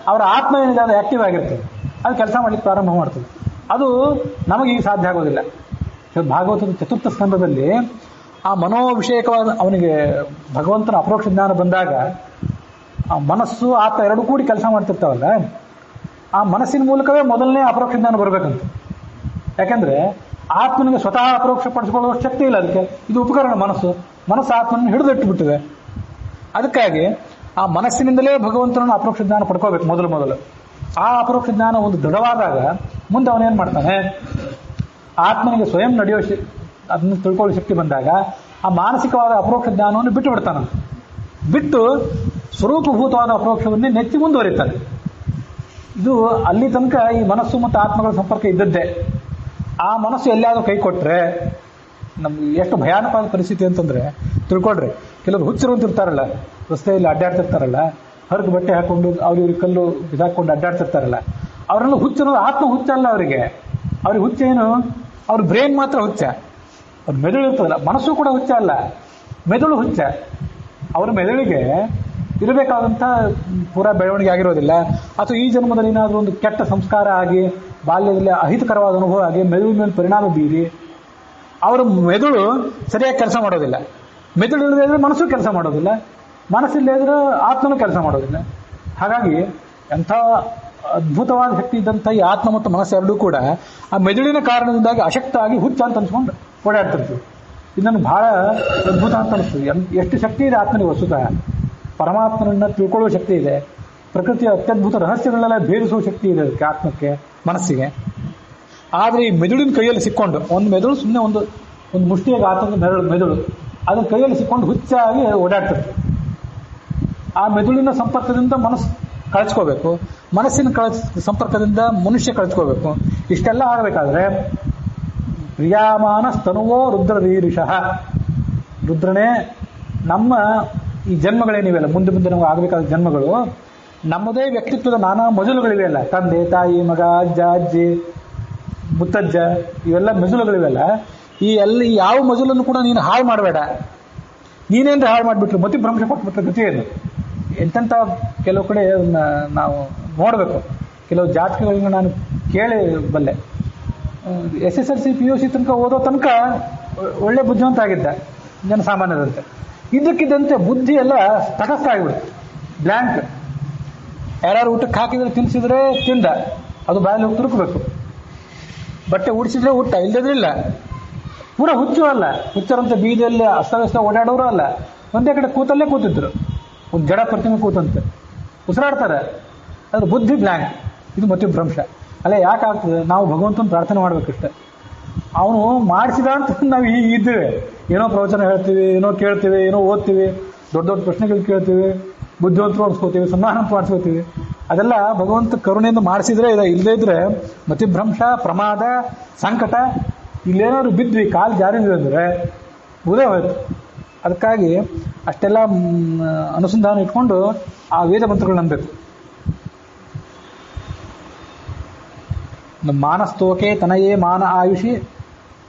ಅವರ ಆತ್ಮ ಏನಿದೆ ಅದು ಆಕ್ಟಿವ್ ಆಗಿರ್ತದೆ, ಅದು ಕೆಲಸ ಮಾಡ್ಲಿಕ್ಕೆ ಪ್ರಾರಂಭ ಮಾಡ್ತದೆ. ಅದು ನಮಗೆ ಈಗ ಸಾಧ್ಯ ಆಗೋದಿಲ್ಲ. ಭಾಗವತದ 4th ಸ್ಕಂದದಲ್ಲಿ ಆ ಮನೋವಿಷಯಕವಾದ ಅವನಿಗೆ ಭಗವಂತನ ಅಪರೋಕ್ಷ ಜ್ಞಾನ ಬಂದಾಗ ಆ ಮನಸ್ಸು ಆತ್ಮ ಎರಡು ಕೂಡಿ ಕೆಲಸ ಮಾಡ್ತಿರ್ತಾವಲ್ಲ, ಆ ಮನಸ್ಸಿನ ಮೂಲಕವೇ ಮೊದಲನೇ ಅಪರೋಕ್ಷ ಜ್ಞಾನ ಬರಬೇಕಂತ. ಯಾಕಂದ್ರೆ ಆತ್ಮನಿಗೆ ಸ್ವತಃ ಅಪರೋಕ್ಷ ಪಡಿಸ್ಕೊಳ್ಳುವ ಶಕ್ತಿ ಇಲ್ಲ ಅದಕ್ಕೆ. ಇದು ಉಪಕರಣ ಮನಸ್ಸು ಆತ್ಮನ ಹಿಡಿದಿಟ್ಟುಬಿಟ್ಟಿದೆ. ಅದಕ್ಕಾಗಿ ಆ ಮನಸ್ಸಿನಿಂದಲೇ ಭಗವಂತನನ್ನು ಅಪರೋಕ್ಷ ಜ್ಞಾನ ಪಡ್ಕೋಬೇಕು ಮೊದಲು. ಆ ಅಪರೋಕ್ಷ ಜ್ಞಾನ ಒಂದು ದೃಢವಾದಾಗ ಮುಂದೆ ಅವನೇನ್ ಮಾಡ್ತಾನೆ, ಆತ್ಮನಿಗೆ ಸ್ವಯಂ ನಡೆಯೋ ಅದನ್ನು ತಿಳ್ಕೊಳ್ಳೋ ಶಕ್ತಿ ಬಂದಾಗ ಆ ಮಾನಸಿಕವಾದ ಅಪರೋಕ್ಷ ಜ್ಞಾನವನ್ನು ಬಿಟ್ಟು ಬಿಡ್ತಾನೆ. ಬಿಟ್ಟು ಸ್ವರೂಪಭೂತವಾದ ಅಪರೋಕ್ಷವನ್ನೇ ನೆಚ್ಚಿ ಮುಂದುವರಿತಾನೆ. ಇದು ಅಲ್ಲಿ ತನಕ ಈ ಮನಸ್ಸು ಮತ್ತು ಆತ್ಮಗಳ ಸಂಪರ್ಕ ಇದ್ದದ್ದೇ. ಆ ಮನಸ್ಸು ಎಲ್ಲಿಯಾದ್ರೂ ಕೈ ಕೊಟ್ರೆ ನಮ್ಗೆ ಎಷ್ಟು ಭಯಾನಕವಾದ ಪರಿಸ್ಥಿತಿ ಅಂತಂದ್ರೆ, ತಿಳ್ಕೊಳ್ರಿ, ಕೆಲವರು ಹುಚ್ಚರು ಅಂತ ಇರ್ತಾರಲ್ಲ, ರಸ್ತೆಯಲ್ಲಿ ಅಡ್ಡಾಡ್ತಿರ್ತಾರಲ್ಲ, ಹರಿದು ಬಟ್ಟೆ ಹಾಕೊಂಡು ಅವ್ರಿಗೆ ಕಲ್ಲು ಬಿದಾಕೊಂಡು ಅಡ್ಡಾಡ್ತಿರ್ತಾರಲ್ಲ, ಅವರೆಲ್ಲ ಹುಚ್ಚರು. ಆತ್ಮ ಹುಚ್ಚ ಅಲ್ಲ ಅವ್ರಿಗೆ ಹುಚ್ಚ ಏನು, ಅವ್ರ ಬ್ರೈನ್ ಮಾತ್ರ ಹುಚ್ಚ. ಅವ್ರ ಮೆದುಳು ಇರ್ತದಲ್ಲ, ಮನಸ್ಸು ಕೂಡ ಹುಚ್ಚ ಅಲ್ಲ, ಮೆದುಳು ಹುಚ್ಚ. ಅವ್ರ ಮೆದುಳಿಗೆ ಇರಬೇಕಾದಂಥ ಪೂರಾ ಬೆಳವಣಿಗೆ ಆಗಿರೋದಿಲ್ಲ, ಅಥವಾ ಈ ಜನ್ಮದಲ್ಲಿ ಏನಾದರೂ ಒಂದು ಕೆಟ್ಟ ಸಂಸ್ಕಾರ ಆಗಿ ಬಾಲ್ಯದಲ್ಲಿ ಅಹಿತಕರವಾದ ಅನುಭವ ಆಗಿ ಮೆದುಳಿನ ಮೇಲೆ ಪರಿಣಾಮ ಬೀರಿ ಅವರ ಮೆದುಳು ಸರಿಯಾಗಿ ಕೆಲಸ ಮಾಡೋದಿಲ್ಲ. ಮೆದುಳು ಇಲ್ಲದೆ ಮನಸ್ಸು ಕೆಲಸ ಮಾಡೋದಿಲ್ಲ, ಮನಸ್ಸಿಲ್ಲದ್ರೆ ಆತ್ಮನೂ ಕೆಲಸ ಮಾಡೋದಿಲ್ಲ. ಹಾಗಾಗಿ ಎಂಥ ಅದ್ಭುತವಾದ ಶಕ್ತಿ ಇದ್ದಂಥ ಈ ಆತ್ಮ ಮತ್ತು ಮನಸ್ಸು ಎರಡೂ ಕೂಡ ಆ ಮೆದುಳಿನ ಕಾರಣದಿಂದಾಗಿ ಅಶಕ್ತ ಆಗಿ ಹುಚ್ಚ ಅಂತ ಅನ್ಸ್ಕೊಂಡು ಓಡಾಡ್ತಿರ್ತೀವಿ. ಇದನ್ನು ಬಹಳ ಅದ್ಭುತ ಅಂತ ಅನಿಸ್ತದೆ. ಎಷ್ಟು ಶಕ್ತಿ ಇದೆ ಆತ್ಮನಿಗೆ ವಸ್ತುತಃ. ಪರಮಾತ್ಮನನ್ನ ತಿಳ್ಕೊಳ್ಳುವ ಶಕ್ತಿ ಇದೆ, ಪ್ರಕೃತಿಯ ಅತ್ಯದ್ಭುತ ರಹಸ್ಯಗಳನ್ನೆಲ್ಲ ಭೇದಿಸುವ ಶಕ್ತಿ ಇದೆ ಅದಕ್ಕೆ, ಆತ್ಮಕ್ಕೆ, ಮನಸ್ಸಿಗೆ. ಆದರೆ ಈ ಮೆದುಳಿನ ಕೈಯಲ್ಲಿ ಸಿಕ್ಕೊಂಡು, ಒಂದು ಮೆದುಳು ಸುಮ್ಮನೆ ಒಂದು ಮುಷ್ಟಿಯಾಗಿ ಆತಂಕ ಮೆದುಳು ಅದನ್ನ ಕೈಯಲ್ಲಿ ಸಿಕ್ಕೊಂಡು ಹುಚ್ಚಾಗಿ ಓಡಾಡ್ತಿರ್ತೀವಿ. ಆ ಮೆದುಳಿನ ಸಂಪರ್ಕದಿಂದ ಮನಸ್ಸು ಕಳ್ಸ್ಕೋಬೇಕು, ಮನಸ್ಸಿನ ಸಂಪರ್ಕದಿಂದ ಮನುಷ್ಯ ಕಳ್ಸ್ಕೋಬೇಕು. ಇಷ್ಟೆಲ್ಲ ಆಗಬೇಕಾದ್ರೆ ಪ್ರಿಯಾಮಾನಸ್ತನುವೋ ರುದ್ರದೀರಿಷಃ, ರುದ್ರನೇ ನಮ್ಮ ಈ ಜನ್ಮಗಳೇನಿವೆಯಲ್ಲ, ಮುಂದೆ ನಮಗೆ ಆಗಬೇಕಾದ ಜನ್ಮಗಳು, ನಮ್ಮದೇ ವ್ಯಕ್ತಿತ್ವದ ನಾನಾ ಮಜಲುಗಳಿವೆಯಲ್ಲ, ತಂದೆ ತಾಯಿ ಮಗ ಅಜ್ಜ ಅಜ್ಜಿ ಮುತ್ತಜ್ಜ, ಇವೆಲ್ಲ ಮಜಲುಗಳಿವೆಲ್ಲ, ಈ ಯಾವ ಮಜಲನ್ನು ಕೂಡ ನೀನು ಹಾಳು ಮಾಡಬೇಡ. ನೀನೇನ್ರ ಹಾಳು ಮಾಡಿಬಿಟ್ರು ಮತಿಭ್ರಂಶ ಕೊಟ್ಬಿಟ್ರೆ ಗತಿ ಏನು? ಎಂತೆಂಥ ಕೆಲವು ಕಡೆ ನಾವು ನೋಡಬೇಕು. ಕೆಲವು ಜಾತಕಗಳನ್ನ ನಾನು ಕೇಳಿ ಬಲ್ಲೆ. SSLC PUC ತನಕ ಓದೋ ತನಕ ಒಳ್ಳೆ ಬುದ್ಧಿವಂತ ಆಗಿದ್ದ ಜನಸಾಮಾನ್ಯರಂತೆ. ಇದಕ್ಕಿದ್ದಂತೆ ಬುದ್ಧಿ ಎಲ್ಲ ತಟಸ್ಥ ಆಗಿಬಿಡುತ್ತೆ, ಬ್ಲ್ಯಾಂಕ್. ಯಾರು ಊಟಕ್ಕೆ ಹಾಕಿದ್ರೆ ತಿನ್ಸಿದ್ರೆ ತಿಂದ, ಅದು ಬಾಯಲ್ಲಿ ಹೋಗಿ ತುರುಕಬೇಕು. ಬಟ್ಟೆ ಉಡಿಸಿದ್ರೆ ಊಟ, ಇಲ್ಲದಿಲ್ಲ. ಪೂರ ಹುಚ್ಚು ಅಲ್ಲ, ಹುಚ್ಚರಂತೆ ಬೀದಿಯಲ್ಲಿ ಅಸ್ತವ್ಯಸ್ತ ಓಡಾಡೋರು ಅಲ್ಲ, ಒಂದೇ ಕಡೆ ಕೂತಲ್ಲೇ ಕೂತಿದ್ರು, ಒಂದು ಜಡ ಪ್ರತಿಮೆ ಕೂತಂತೆ ಉಸಿರಾಡ್ತಾರೆ. ಅದ್ರ ಬುದ್ಧಿ ಬ್ಲ್ಯಾಂಕ್. ಇದು ಮತಿಭ್ರಂಶ. ಅಲ್ಲೇ ಯಾಕಾಗ್ತದೆ? ನಾವು ಭಗವಂತನ ಪ್ರಾರ್ಥನೆ ಮಾಡ್ಬೇಕಷ್ಟೆ. ಅವನು ಮಾಡಿಸಿದ ಅಂತ ನಾವು ಈಗ ಇದ್ದೇವೆ. ಏನೋ ಪ್ರವಚನ ಹೇಳ್ತೀವಿ, ಏನೋ ಕೇಳ್ತೀವಿ, ಏನೋ ಓದ್ತೀವಿ, ದೊಡ್ಡ ದೊಡ್ಡ ಪ್ರಶ್ನೆಗಳು ಕೇಳ್ತೀವಿ, ಬುದ್ಧಿವಂತರು ಅನ್ಸ್ಕೋತೀವಿ, ಸನ್ಮಾನ ಮಾಡಿಸ್ಕೋತೀವಿ. ಅದೆಲ್ಲ ಭಗವಂತ ಕರುಣೆಯಿಂದ ಮಾಡಿಸಿದ್ರೆ ಇದೆ. ಇಲ್ಲದೇ ಇದ್ರೆ ಮತಿಭ್ರಂಶ, ಪ್ರಮಾದ, ಸಂಕಟ, ಇಲ್ಲೇನಾದ್ರು ಬಿದ್ವಿ, ಕಾಲು ಜಾರಿದ್ವಿ ಅಂದರೆ ಉದೇ ಹೋಯ್ತು. ಅದಕ್ಕಾಗಿ ಅಷ್ಟೆಲ್ಲ ಅನುಸಂಧಾನ ಇಟ್ಕೊಂಡು ಆ ವೇದ ಮಂತ್ರಗಳು ನಂಬಬೇಕು. ಮಾನಸ್ತೋಕೆ ತನಯೇ ಮಾನ ಆಯುಷಿ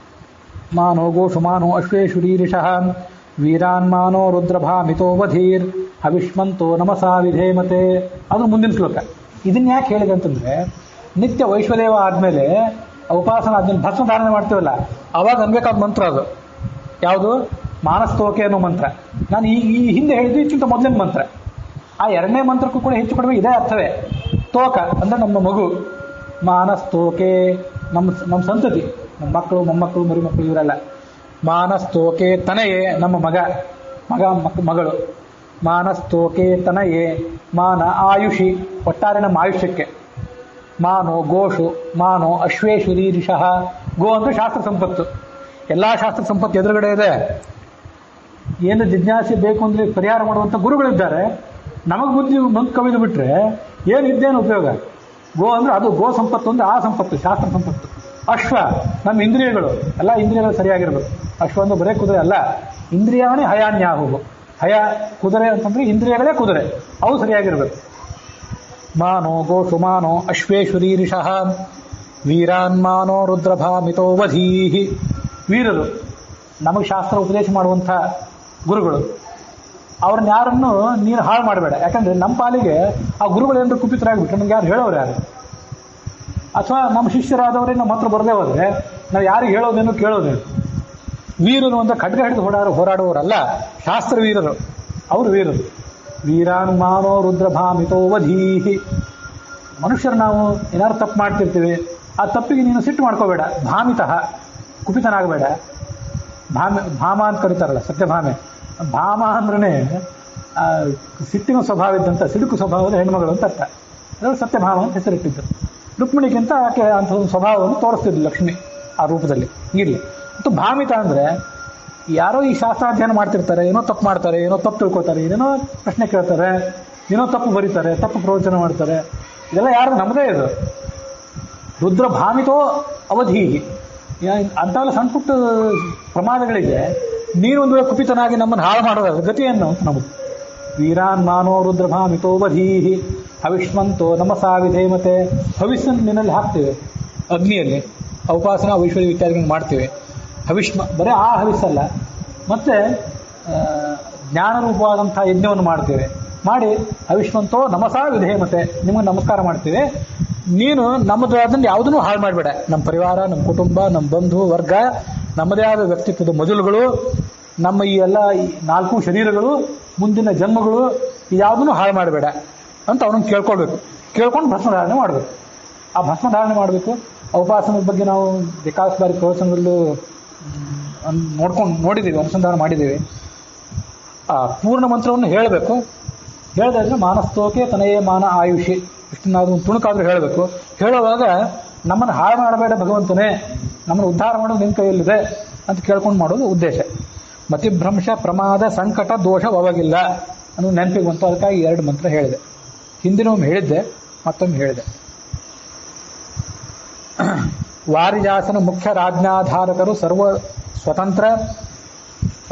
ಮಾನೋ ಗೋಷು ಮಾನೋ ಅಶ್ವೇಶುರೀರಿಷಃ ವೀರಾನ್ ಮಾನೋ ರುದ್ರಭಾಮಿತೋ ವಧೀರ್ ಹವಿಷ್ಮಂತೋ ನಮಸಾ ವಿಧೇಮತೆ. ಅದು ಮುಂದಿನ ಶ್ಲೋಕ. ಇದನ್ನ ಯಾಕೆ ಹೇಳಿದೆ ಅಂತಂದ್ರೆ, ನಿತ್ಯ ವೈಶ್ವದೇವ ಆದ್ಮೇಲೆ ಉಪಾಸನ ಆದ್ಮೇಲೆ ಭಸ್ಮ ಧಾರಣೆ ಮಾಡ್ತೀವಲ್ಲ, ಅವಾಗ ಅನ್ಬೇಕಾದ ಮಂತ್ರ ಅದು. ಯಾವುದು? ಮಾನಸ್ತೋಕೆ ಅನ್ನೋ ಮಂತ್ರ. ನಾನು ಈ ಹಿಂದೆ ಹೇಳಿದ್ದು ಇದಕ್ಕಿಂತ ಮೊದಲಿನ ಮಂತ್ರ. ಆ ಎರಡನೇ ಮಂತ್ರಕ್ಕೂ ಕೂಡ ಹೆಚ್ಚು ಕಡಿಮೆ ಇದೇ ಅರ್ಥವೇ. ತೋಕ ಅಂದ್ರೆ ನಮ್ಮ ಮಗು, ಮಾನಸ್ತೋಕೆ ನಮ್ಮ ಸಂತತಿ, ನಮ್ಮ ಮಕ್ಕಳು, ಮೊಮ್ಮಕ್ಕಳು, ಮರಿಮಕ್ಕಳು ಇವರೆಲ್ಲ. ಮಾನಸ್ತೋಕೆ ತನಯೇ ನಮ್ಮ ಮಗಳು. ಮಾನಸ್ತೋಕೆ ತನಯೇ ಮಾನ ಆಯುಷಿ, ಒಟ್ಟಾರೆ ನಮ್ಮ ಆಯುಷ್ಯಕ್ಕೆ. ಮಾನೋ ಗೋಷು ಮಾನೋ ಅಶ್ವೇಶುರೀರಿಷಃ. ಗೋ ಅಂದ್ರೆ ಶಾಸ್ತ್ರ ಸಂಪತ್ತು. ಎಲ್ಲ ಶಾಸ್ತ್ರ ಸಂಪತ್ತು ಎದುರುಗಡೆ ಇದೆ. ಏನು ಜಿಜ್ಞಾಸೆ ಬೇಕು ಅಂದ್ರೆ ಪರಿಹಾರ ಮಾಡುವಂಥ ಗುರುಗಳಿದ್ದಾರೆ. ನಮಗೆ ಬುದ್ಧಿ ಮುಂದೆ ಕವಿದು ಬಿಟ್ರೆ ಏನಿದ್ದೇನು ಉಪಯೋಗ? ಗೋ ಅಂದ್ರೆ ಅದು ಗೋ ಸಂಪತ್ತು ಅಂದ್ರೆ ಆ ಸಂಪತ್ತು, ಶಾಸ್ತ್ರ ಸಂಪತ್ತು. ಅಶ್ವ ನಮ್ಮ ಇಂದ್ರಿಯಗಳು, ಎಲ್ಲ ಇಂದ್ರಿಯಗಳು ಸರಿಯಾಗಿರ್ಬೇಕು. ಅಶ್ವ ಅಂದ್ರೆ ಬರೇ ಕುದುರೆ ಅಲ್ಲ, ಇಂದ್ರಿಯಾಣಿ ಹಯಾನ್ಯಾಹುವು. ಹಯ ಕುದುರೆ ಅಂತಂದ್ರೆ ಇಂದ್ರಿಯಗಳೇ ಕುದುರೆ, ಅವು ಸರಿಯಾಗಿರ್ಬೇಕು. ಮಾನೋ ಗೋಷು ಮಾನೋ ಅಶ್ವೇಶುರೀರಿಷಃ ವೀರಾನ್ ಮಾನೋ ರುದ್ರಭಾಮಿತೋ ವಧೀಹಿ. ವೀರರು ನಮಗೆ ಶಾಸ್ತ್ರ ಉಪದೇಶ ಮಾಡುವಂಥ ಗುರುಗಳು. ಅವ್ರನ್ನ ಯಾರನ್ನು ನೀನು ಹಾಳು ಮಾಡಬೇಡ. ಯಾಕಂದ್ರೆ ನಮ್ಮ ಪಾಲಿಗೆ ಆ ಗುರುಗಳು ಏನಾದ್ರು ಕುಪಿತರಾಗ್ಬಿಟ್ರೆ ನಮ್ಗೆ ಯಾರು ಹೇಳೋರು ಯಾರು? ಅಥವಾ ನಮ್ಮ ಶಿಷ್ಯರಾದವರೇ ನಮ್ಮ ಹತ್ರ ಬರದೇ ಹೋದ್ರೆ ನಾವು ಯಾರಿಗೆ ಹೇಳೋದೇನು ಕೇಳೋದೇನು? ವೀರರು ಅಂತ ಖಡ್ಗ ಹಿಡಿದು ಹೋರಾಡುವವರಲ್ಲ, ಶಾಸ್ತ್ರ ವೀರರು. ಅವರು ವೀರರು. ವೀರಾನ್ಮಾನೋ ರುದ್ರಭಾಮಿತೋ ವಧೀಹಿ. ಮನುಷ್ಯರು ನಾವು ಏನಾದ್ರು ತಪ್ಪು ಮಾಡ್ತಿರ್ತೀವಿ, ಆ ತಪ್ಪಿಗೆ ನೀನು ಸಿಟ್ಟು ಮಾಡ್ಕೋಬೇಡ. ಭಾಮಿತಃ, ಕುಪಿತನಾಗಬೇಡ. ಭಾಮ ಅಂತ ಕರೀತಾರಲ್ಲ, ಸತ್ಯಭಾಮೆ. ಭಾಮ ಅಂದ್ರೇ ಸಿಟ್ಟಿನ ಸ್ವಭಾವ ಇದ್ದಂಥ, ಸಿಡುಕು ಸ್ವಭಾವದ ಹೆಣ್ಮಗಳು ಅಂತ ಅರ್ಥ. ಅದರಲ್ಲಿ ಸತ್ಯಭಾಮ ಅಂತ ಹೆಸರಿಟ್ಟಿದ್ದರು. ರುಕ್ಮಿಣಿಗಿಂತ ಆಕೆ ಅಂಥ ಒಂದು ಸ್ವಭಾವವನ್ನು ತೋರಿಸ್ತಿದ್ಲು ಲಕ್ಷ್ಮಿ ಆ ರೂಪದಲ್ಲಿ ಇರಲಿ. ಮತ್ತು ಭಾಮಿತ ಅಂದರೆ ಯಾರೋ ಈ ಶಾಸ್ತ್ರಾಧ್ಯಯನ ಮಾಡ್ತಿರ್ತಾರೆ, ಏನೋ ತಪ್ಪು ಮಾಡ್ತಾರೆ, ಏನೋ ತಪ್ಪು ತಿಳ್ಕೊತಾರೆ, ಏನೋ ಪ್ರಶ್ನೆ ಕೇಳ್ತಾರೆ, ಏನೋ ತಪ್ಪು ಬರೀತಾರೆ, ತಪ್ಪು ಪ್ರವಚನ ಮಾಡ್ತಾರೆ. ಇದೆಲ್ಲ ಯಾರು ನಮ್ಮದೇ ಇದು. ರುದ್ರ ಭಾಮಿತೋ ಅವಧಿ. ಅಂಥವೆಲ್ಲ ಸಣ್ಣ ಪುಟ್ಟ ಪ್ರಮಾದಗಳಿಗೆ ನೀನೊಂದು ವೇಳೆ ಕುಪಿತನಾಗಿ ನಮ್ಮನ್ನು ಹಾಳು ಮಾಡೋದು ಗತಿಯನ್ನು ನಮ್ಮದು. ವೀರಾನ್ ಮಾನೋ ರುದ್ರ ಭಾಮಿತೋ ವಧೀಹಿ ಹವಿಷ್ಮಂತೋ ನಮಸಾ ವಿಧೇಮತೆ. ಹವಿಸ್ಸನ್ನು ನಿನ್ನಲ್ಲಿ ಹಾಕ್ತೇವೆ ಅಗ್ನಿಯಲ್ಲಿ, ಉಪಾಸನಾ ಐಶ್ವರ್ಯ ಇತ್ಯಾದಿಗಳನ್ನು ಮಾಡ್ತೇವೆ. ಹವಿಷ್ಮ ಬರೀ ಆ ಹವಿಸ್ಸಲ್ಲ, ಮತ್ತೆ ಜ್ಞಾನರೂಪವಾದಂಥ ಯಜ್ಞವನ್ನು ಮಾಡ್ತೇವೆ. ಮಾಡಿ ಹವಿಷ್ಮಂತೋ ನಮಸಾ ವಿಧೇಮತೆ, ನಿಮಗೆ ನಮಸ್ಕಾರ ಮಾಡ್ತೇವೆ. ನೀನು ನಮ್ಮದು ಅದನ್ನು ಯಾವುದನ್ನು ಹಾಳು ಮಾಡಬೇಡ. ನಮ್ಮ ಪರಿವಾರ, ನಮ್ಮ ಕುಟುಂಬ, ನಮ್ಮ ಬಂಧು ವರ್ಗ, ನಮ್ಮದೇ ಆದ ವ್ಯಕ್ತಿತ್ವದ ಮಜಲುಗಳು, ನಮ್ಮ ಈ ಎಲ್ಲ 4 ಶರೀರಗಳು, ಮುಂದಿನ ಜನ್ಮಗಳು, ಯಾವುದನ್ನು ಹಾಳು ಮಾಡಬೇಡ ಅಂತ ಅವನನ್ನು ಕೇಳ್ಕೊಳ್ಬೇಕು. ಕೇಳ್ಕೊಂಡು ಭಸ್ಮಧಾರಣೆ ಮಾಡಬೇಕು. ಆ ಭಸ್ಮಧಾರಣೆ ಮಾಡಬೇಕು. ಉಪಾಸನದ ಬಗ್ಗೆ ನಾವು ಬೇಕಾದಷ್ಟು ಬಾರಿ ಪ್ರವಚನದಲ್ಲೂ ನೋಡಿದ್ದೀವಿ, ಅನುಸಂಧಾನ ಮಾಡಿದ್ದೀವಿ. ಆ ಪೂರ್ಣ ಮಂತ್ರವನ್ನು ಹೇಳಬೇಕು. ಹೇಳಿದ್ರೆ ಮಾನಸ್ತೋಕೆ ತನಯೇ ಮಾನ ಆಯುಷಿ, ಇಷ್ಟನ್ನಾದ್ರೂ ಒಂದು ತುಣುಕಾದ್ರೂ ಹೇಳಬೇಕು. ಹೇಳುವಾಗ ನಮ್ಮನ್ನು ಹಾಳು ಮಾಡಬೇಡ ಭಗವಂತನೇ, ನಮ್ಮನ್ನು ಉದ್ಧಾರ ಮಾಡೋದು ನಿನ್ನ ಕೈಯಲ್ಲಿದೆ ಅಂತ ಕೇಳ್ಕೊಂಡು ಮಾಡೋದು ಉದ್ದೇಶ. ಮತಿಭ್ರಂಶ ಪ್ರಮಾದ ಸಂಕಟ ದೋಷ ಒವಗಿಲ್ಲ ಅನ್ನೋ ನೆನಪಿಗೆ ಬಂತು. ಅದಕ್ಕಾಗಿ 2 ಮಂತ್ರ ಹೇಳಿದೆ. ಹಿಂದಿನೊಮ್ಮೆ ಹೇಳಿದ್ದೆ, ಮತ್ತೊಮ್ಮೆ ಹೇಳಿದೆ. ವಾರಿಜಾಸನ ಮುಖ್ಯ ರಾಜ್ಞಾಧಾರಕರು ಸರ್ವ ಸ್ವತಂತ್ರ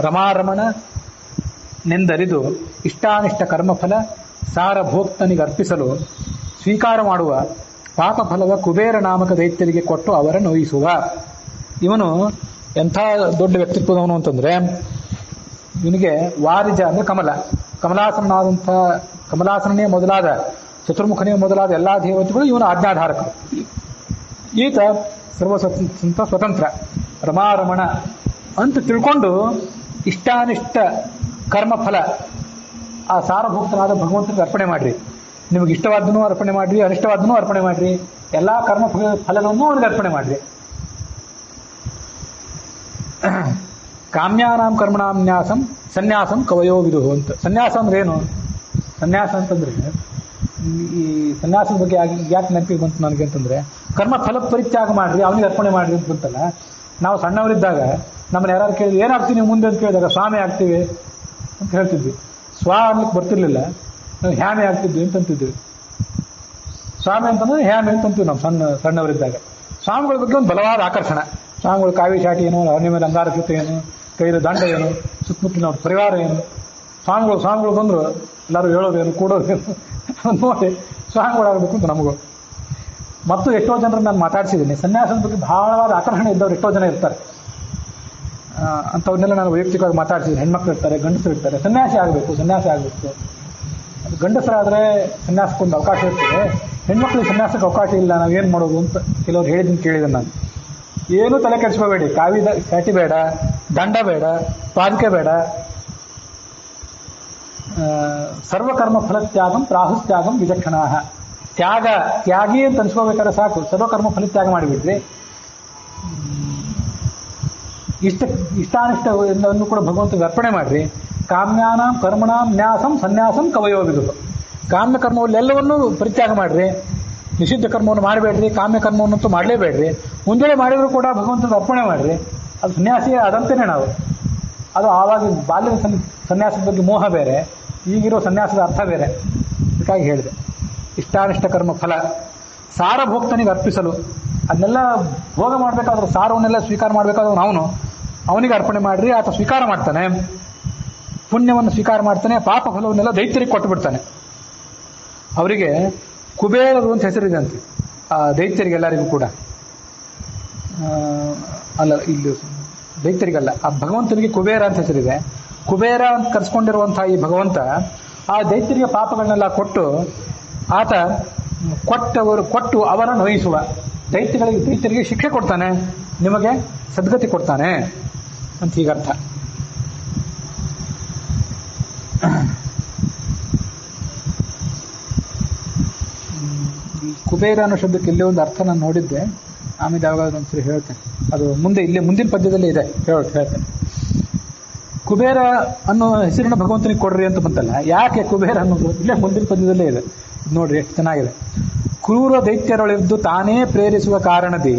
ರಮಾರಮಣ ನೆಂದರಿದು ಇಷ್ಟಾನಿಷ್ಟ ಕರ್ಮಫಲ ಸಾರಭೋಕ್ತನಿಗೆ ಅರ್ಪಿಸಲು ಸ್ವೀಕಾರ ಮಾಡುವ ಪಾಪಫಲವ ಕುಬೇರ ನಾಮಕ ದೈತ್ಯರಿಗೆ ಕೊಟ್ಟು ಅವರ ನೋಯಿಸುವ. ಇವನು ಎಂಥ ದೊಡ್ಡ ವ್ಯಕ್ತಿತ್ವದವನು ಅಂತಂದ್ರೆ, ಇವನಿಗೆ ವಾರಿಜ ಅಂದರೆ ಕಮಲ, ಕಮಲಾಸನಾದಂಥ ಕಮಲಾಸನೇ ಮೊದಲಾದ ಚತುರ್ಮುಖನೇ ಮೊದಲಾದ ಎಲ್ಲ ದೇವತೆಗಳು ಇವನು ಆಜ್ಞಾಧಾರಕರು. ಈತ ಸ್ವತಂತ್ರ ರಮಾರಮಣ ಅಂತ ತಿಳ್ಕೊಂಡು ಇಷ್ಟಾನಿಷ್ಟ ಕರ್ಮಫಲ ಆ ಸಾರಭೂಕ್ತನಾದ ಭಗವಂತನಿಗೆ ಅರ್ಪಣೆ ಮಾಡ್ರಿ. ನಿಮಗೆ ಇಷ್ಟವಾದ್ದನ್ನು ಅರ್ಪಣೆ ಮಾಡ್ರಿ, ಅನಿಷ್ಟವಾದ್ದನ್ನು ಅರ್ಪಣೆ ಮಾಡ್ರಿ, ಎಲ್ಲ ಕರ್ಮ ಫಲಗಳನ್ನು ಅವನಿಗೆ ಅರ್ಪಣೆ ಮಾಡ್ರಿ. ಕಾಮ್ಯಾನಾಂ ಕರ್ಮಣಾಂ ನ್ಯಾಸಂ ಸನ್ಯಾಸಂ ಕವಯೋ ವಿದುಹು ಅಂತ. ಸನ್ಯಾಸ ಅಂದ್ರೆ ಏನು? ಸನ್ಯಾಸ ಅಂತಂದ್ರೆ, ಈ ಸನ್ಯಾಸದ ಬಗ್ಗೆ ಯಾಕೆ ನೆನಪಿಗೆ ಬಂತು ನನಗೆ ಅಂತಂದ್ರೆ, ಕರ್ಮ ಫಲ ಪರಿತ್ಯಾಗ ಮಾಡ್ರಿ, ಅವನಿಗೆ ಅರ್ಪಣೆ ಮಾಡ್ರಿ ಅಂತ ಬಂತಲ್ಲ. ನಾವು ಸಣ್ಣವರಿದ್ದಾಗ ನಮ್ಮನ್ನ ಯಾರು ಕೇಳಿದ್ವಿ ಏನಾಗ್ತೀವಿ ನೀವು ಮುಂದೆ ಅಂತ ಕೇಳಿದಾಗ ಸ್ವಾಮಿ ಆಗ್ತೀವಿ ಅಂತ ಹೇಳ್ತಿದ್ವಿ. ಸ್ವ ಅನ್ಲಿಕ್ಕೆ ಬರ್ತಿರ್ಲಿಲ್ಲ, ನಾವು ಹ್ಯಾಮೆ ಆಗ್ತಿದ್ವಿ ಅಂತಂತಿದ್ವಿ. ಸ್ವಾಮಿ ಅಂತಂದ್ರೆ ಹ್ಯಾಮೆ ಅಂತಂತೀವಿ ನಾವು ಸಣ್ಣವರಿದ್ದಾಗ. ಸ್ವಾಮಿಗಳ ಬಗ್ಗೆ ಒಂದು ಬಲವಾದ ಆಕರ್ಷಣ. ಸ್ವಾಮಿಗಳು ಕಾವಿ ಶಾಟಿ ಏನು, ಅವನ ಮೇಲೆ ಅಂಗಾರಕೃತ ಏನು, ಕೈಯಲ್ಲಿ ದಂಡ ಏನು, ಸುತ್ತಮುತ್ತಲಿನ ಅವ್ರ ಪರಿವಾರ ಏನು, ಸ್ವಾಮಿಗಳು ಬಂದರು ಎಲ್ಲರೂ ಹೇಳೋದೇನು, ಕೂಡೋದೇನು ನೋಡಿ ಸ್ವಾಮಿಗಳಾಗಬೇಕು ಅಂತ ನಮಗೂ. ಮತ್ತು ಎಷ್ಟೋ ಜನರನ್ನು ನಾನು ಮಾತಾಡ್ಸಿದ್ದೀನಿ. ಸನ್ಯಾಸದ ಬಗ್ಗೆ ಬಹಳವಾದ ಆಕರ್ಷಣೆ ಇದ್ದವ್ರು ಎಷ್ಟೋ ಜನ ಇರ್ತಾರೆ. ಅಂಥವನ್ನೆಲ್ಲ ನಾನು ವೈಯಕ್ತಿಕವಾಗಿ ಮಾತಾಡ್ಸಿದ್ದೀನಿ. ಹೆಣ್ಮಕ್ಳು ಇರ್ತಾರೆ, ಗಂಡಸರು ಇರ್ತಾರೆ. ಸನ್ಯಾಸಿ ಆಗಬೇಕು. ಅದು ಗಂಡಸರಾದರೆ ಸನ್ಯಾಸಕ್ಕೊಂದು ಅವಕಾಶ ಇರ್ತದೆ, ಹೆಣ್ಮಕ್ಳಿಗೆ ಸನ್ಯಾಸಕ್ಕೆ ಅವಕಾಶ ಇಲ್ಲ, ನಾವೇನು ಮಾಡೋದು ಅಂತ ಕೆಲವ್ರು ಹೇಳಿದ್ದೀನಿ, ಕೇಳಿದ್ದೀನಿ ನಾನು. ಏನೂ ತಲೆ ಕೆಡಿಸ್ಕೋಬೇಡಿ. ಕಾವಿ ಶಾಟಿ ಬೇಡ, ದಂಡ ಬೇಡ, ಪಾದಕೆ ಬೇಡ. ಸರ್ವಕರ್ಮ ಫಲತ್ಯಾಗಂ ಪ್ರಾಹುಸ್ತ್ಯಾಗಂ ವಿಚಕ್ಷಣಾ. ತ್ಯಾಗಿ ಅಂತ ಅನ್ಸ್ಕೋಬೇಕಾದ್ರೆ ಸಾಕು, ಸರ್ವಕರ್ಮ ಫಲತ್ಯಾಗ ಮಾಡಿಬಿಡ್ರಿ. ಇಷ್ಟಾನಿಷ್ಟವನ್ನು ಕೂಡ ಭಗವಂತನಿಗೆ ಅರ್ಪಣೆ ಮಾಡ್ರಿ. ಕಾಮ್ಯಾನಾಂ ಕರ್ಮಣಾಂ ನ್ಯಾಸಂ ಸನ್ಯಾಸಂ ಕವಯೋ ವಿದುಹು. ಕಾಮ್ಯ ಕರ್ಮವಲ್ಲೆಲ್ಲವನ್ನೂ ಪರಿತ್ಯಾಗ ಮಾಡ್ರಿ. ನಿಷಿದ್ಧ ಕರ್ಮವನ್ನು ಮಾಡಬೇಡ್ರಿ, ಕಾಮ್ಯ ಕರ್ಮವನ್ನಂತೂ ಮಾಡಲೇಬೇಡ್ರಿ. ಮುಂಜಾನೆ ಮಾಡಿದ್ರು ಕೂಡ ಭಗವಂತನಿಗೆ ಅರ್ಪಣೆ ಮಾಡ್ರಿ. ಅದು ಸನ್ಯಾಸಿ ಅದಂತೇನೆ ನಾವು. ಅದು ಆವಾಗ ಬಾಲ್ಯದ ಸನ್ಯಾಸದ ಬಗ್ಗೆ ಮೋಹ ಬೇರೆ, ಈಗಿರೋ ಸನ್ಯಾಸದ ಅರ್ಥ ಬೇರೆ. ಅದಕ್ಕಾಗಿ ಹೇಳಿದೆ. ಇಷ್ಟಾನಿಷ್ಟ ಕರ್ಮ ಫಲ ಸಾರಭೋಕ್ತನಿಗೆ ಅರ್ಪಿಸಲು. ಅದನ್ನೆಲ್ಲ ಭೋಗ ಮಾಡಬೇಕಾದ್ರೆ, ಸಾರವನ್ನೆಲ್ಲ ಸ್ವೀಕಾರ ಮಾಡಬೇಕಾದ್ರೆ ಅವನಿಗೆ ಅರ್ಪಣೆ ಮಾಡ್ರಿ. ಆತ ಸ್ವೀಕಾರ ಮಾಡ್ತಾನೆ, ಪುಣ್ಯವನ್ನು ಸ್ವೀಕಾರ ಮಾಡ್ತಾನೆ, ಪಾಪ ಫಲವನ್ನೆಲ್ಲ ದೈತ್ಯರಿಗೆ ಕೊಟ್ಟು ಬಿಡ್ತಾನೆ. ಅವರಿಗೆ ಕುಬೇರರು ಅಂತ ಹೆಸರಿದೆ ಅಂತೆ, ಆ ದೈತ್ಯರಿಗೆಲ್ಲರಿಗೂ ಕೂಡ. ಅಲ್ಲ, ಇಲ್ಲಿ ದೈತ್ಯರಿಗಲ್ಲ, ಆ ಭಗವಂತನಿಗೆ ಕುಬೇರ ಅಂತ ಹೆಸರಿದೆ. ಕುಬೇರ ಅಂತ ಕರೆಸ್ಕೊಂಡಿರುವಂತಹ ಈ ಭಗವಂತ ಆ ದೈತ್ಯರಿಗೆ ಪಾಪಗಳನ್ನೆಲ್ಲ ಕೊಟ್ಟು ಆತ ಕೊಟ್ಟು ಅವರನ್ನು ನೋಯಿಸುವ. ದೈತ್ಯರಿಗೆ ಶಿಕ್ಷೆ ಕೊಡ್ತಾನೆ, ನಿಮಗೆ ಸದ್ಗತಿ ಕೊಡ್ತಾನೆ ಅಂತ ಹೀಗರ್ಥ. ಈ ಕುಬೇರ ಅನ್ನೋ ಶಬ್ದಕ್ಕೆ ಇಲ್ಲೇ ಒಂದು ಅರ್ಥ ನಾನು ನೋಡಿದ್ದೆ, ಆಮೇಲೆ ಯಾವಾಗಾದ್ರೂ ಒಂದ್ಸರಿ ಹೇಳ್ತೇನೆ. ಅದು ಮುಂದೆ ಇಲ್ಲೇ ಮುಂದಿನ ಪದ್ಯದಲ್ಲೇ ಇದೆ, ಹೇಳ್ತೇನೆ. ಕುಬೇರ ಅನ್ನೋ ಹೆಸರನ್ನ ಭಗವಂತನಿಗೆ ಕೊಡ್ರಿ ಅಂತ ಬಂತಲ್ಲ, ಯಾಕೆ ಕುಬೇರ ಅನ್ನೋದು ಇಲ್ಲೇ ಮುಂದಿನ ಪದ್ಯದಲ್ಲೇ ಇದೆ. ನೋಡ್ರಿ ಎಷ್ಟು ಚೆನ್ನಾಗಿದೆ. ಕ್ರೂರ ದೈತ್ಯರೊಳಿದ್ದು ತಾನೇ ಪ್ರೇರಿಸುವ ಕಾರಣದಿ